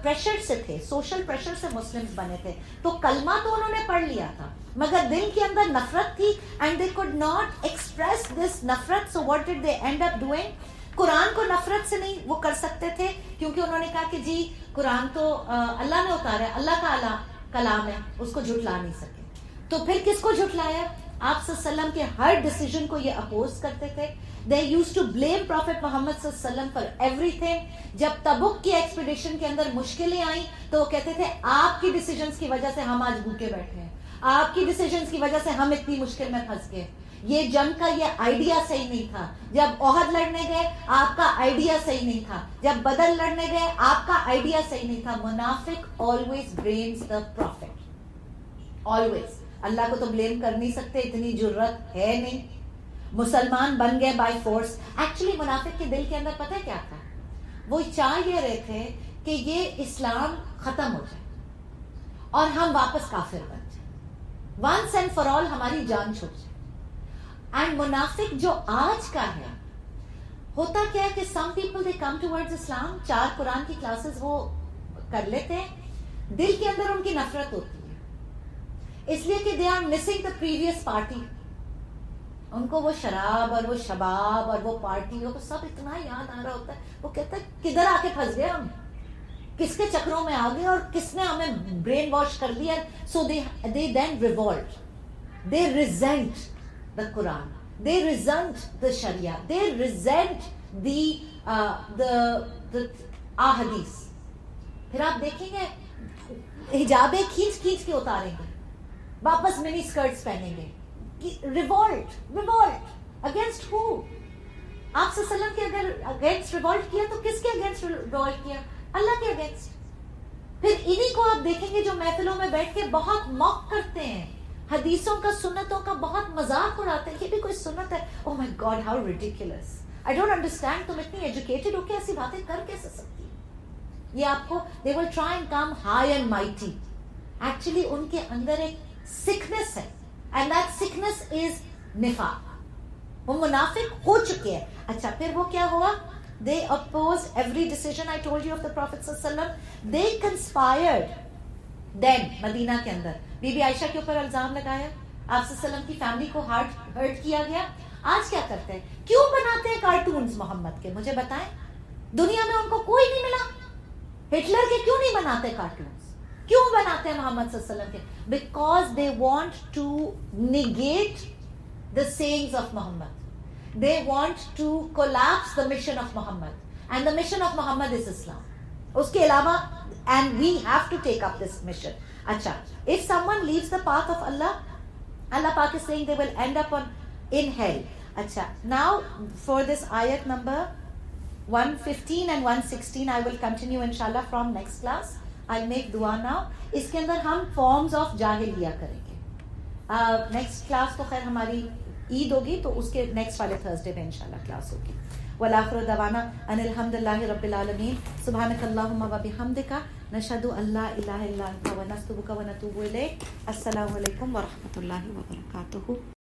پریشر سے تھے, سوشل پریشر سے مسلمز بنے تھے, تو کلمہ تو انہوں نے پڑھ لیا تھا مگر دل کے اندر نفرت تھی, and they could not express this نفرت. so what did they end up doing? قرآن کو نفرت سے نہیں وہ کر سکتے تھے, کیونکہ انہوں نے کہا کہ جی قرآن تو اللہ نے اتارا ہے, اللہ کا کلام ہے, اس کو جھٹلا نہیں سکے. تو پھر کس کو جھٹلایا؟ آپ صلی اللہ علیہ وسلم کے ہر ڈیسیجن کو یہ اپوز کرتے تھے. They used to blame Prophet Muhammad صلی اللہ علیہ وسلم for everything. جب تبوک کی ایکسپیڈیشن کے اندر مشکلیں آئیں تو وہ کہتے تھے آپ کی ڈیسیجنز کی وجہ سے ہم آج بھوکے بیٹھے ہیں, آپ کی ڈیسیجنز کی وجہ سے ہم اتنی مشکل میں پھنس گئے, یہ جنگ کا یہ آئیڈیا صحیح نہیں تھا, جب احد لڑنے گئے آپ کا آئیڈیا صحیح نہیں تھا, جب بدر لڑنے گئے آپ کا آئیڈیا صحیح نہیں تھا. منافق always blames the prophet, always. اللہ کو تو بلیم کر نہیں سکتے, اتنی جرت ہے نہیں. مسلمان بن گئے بائی فورس. ایکچولی منافق کے دل کے اندر پتہ ہے کیا تھا؟ وہ چاہ یہ رہے تھے کہ یہ اسلام ختم ہو جائے اور ہم واپس کافر بن جائیں, ونس اینڈ فار آل ہماری جان چھوٹ جائے. اینڈ منافق جو آج کا ہے, ہوتا کیا ہے کہ some people they come towards اسلام, 4 قرآن کی کلاسز وہ کر لیتے ہیں, دل کے اندر ان کی نفرت ہوتی ہے, اس لیے کہ they are missing the previous party. ان کو وہ شراب اور وہ شباب اور وہ پارٹی وہ سب اتنا یاد آ رہا ہوتا ہے, وہ کہتا ہے کدھر آ کے پھنس گئے ہم, کس کے چکروں میں آ گئے اور کس نے ہمیں برین واش کر لیا. سو they then revolt, they resent the Quran, they resent the Sharia, they resent the ahadith. پھر آپ دیکھیں گے حجابیں کھینچ کھینچ کے اتاریں گے, واپس منی اسکرٹس پہنیں گے. ریوولٹ اگینسٹ ہو؟ آپ صلی اللہ علیہ وسلم کے اگر اگینسٹ ریوولٹ کیا تو کس کے اگینسٹ ریوولٹ کیا؟ اللہ کے اگینسٹ. پھر انہی کو آپ دیکھیں گے جو محفلوں میں بیٹھ کے بہت موک کرتے ہیں, حدیثوں کا سنتوں کا بہت مذاق اڑاتے ہیں, یہ بھی کوئی سنت ہے, oh my god how ridiculous, I don't understand, تم اتنی ایجوکیٹڈ ہو کے ایسی باتیں کر کیسے سکتی ہیں. یہ آپ کو they will try and come high and mighty. Actually ان کے اندر ایک sickness ہے, and that sickness is nifaq. وہ منافق ہو چکے ہیں. اچھا پھر وہ کیا ہوا؟ They opposed every decision I told you of the Prophet sallallahu alaihi wasallam. They conspired. Then مدینہ کے اندر بی بی عائشہ کے اوپر الزام لگایا, آپ صلی اللہ علیہ وسلم کی فیملی کو ہرٹ کیا گیا. آج کیا کرتے ہیں, کیوں بناتے ہیں کارٹونز محمد کے؟ مجھے بتائیں, دنیا میں ان کو کوئی نہیں ملا, ہٹلر کے کیوں نہیں بناتے کارٹونز؟ کیوں بناتے ہیں محمد صلی اللہ علیہ وسلم کے؟ Because they want to negate the sayings of Muhammad. They want to collapse the mission of Muhammad. And the mission of Muhammad is Islam. اس کے علاوہ, and we have to take up this mission. اچھا, if someone leaves the path of Allah, Allah Pak is saying they will end up in hell. اچھا, now for this ayat number 115 and 116 I will continue inshallah from next class. I'll make dua now. اس کے اندر ہم forms of جاہلیہ کریں گے. Next class تو خیر ہماری عید ہوگی, تو اس کے نیکسٹ والے تھرسڈے پہ انشاءاللہ کلاس ہوگی. والآخر دعوانا ان الحمد للہ رب العالمین. سبحانک اللہم و بحمدک نشہد ان لا الہ الا انت ونستغفرک ونتوب الیک. السلام علیکم ورحمۃ اللہ وبرکاتہ.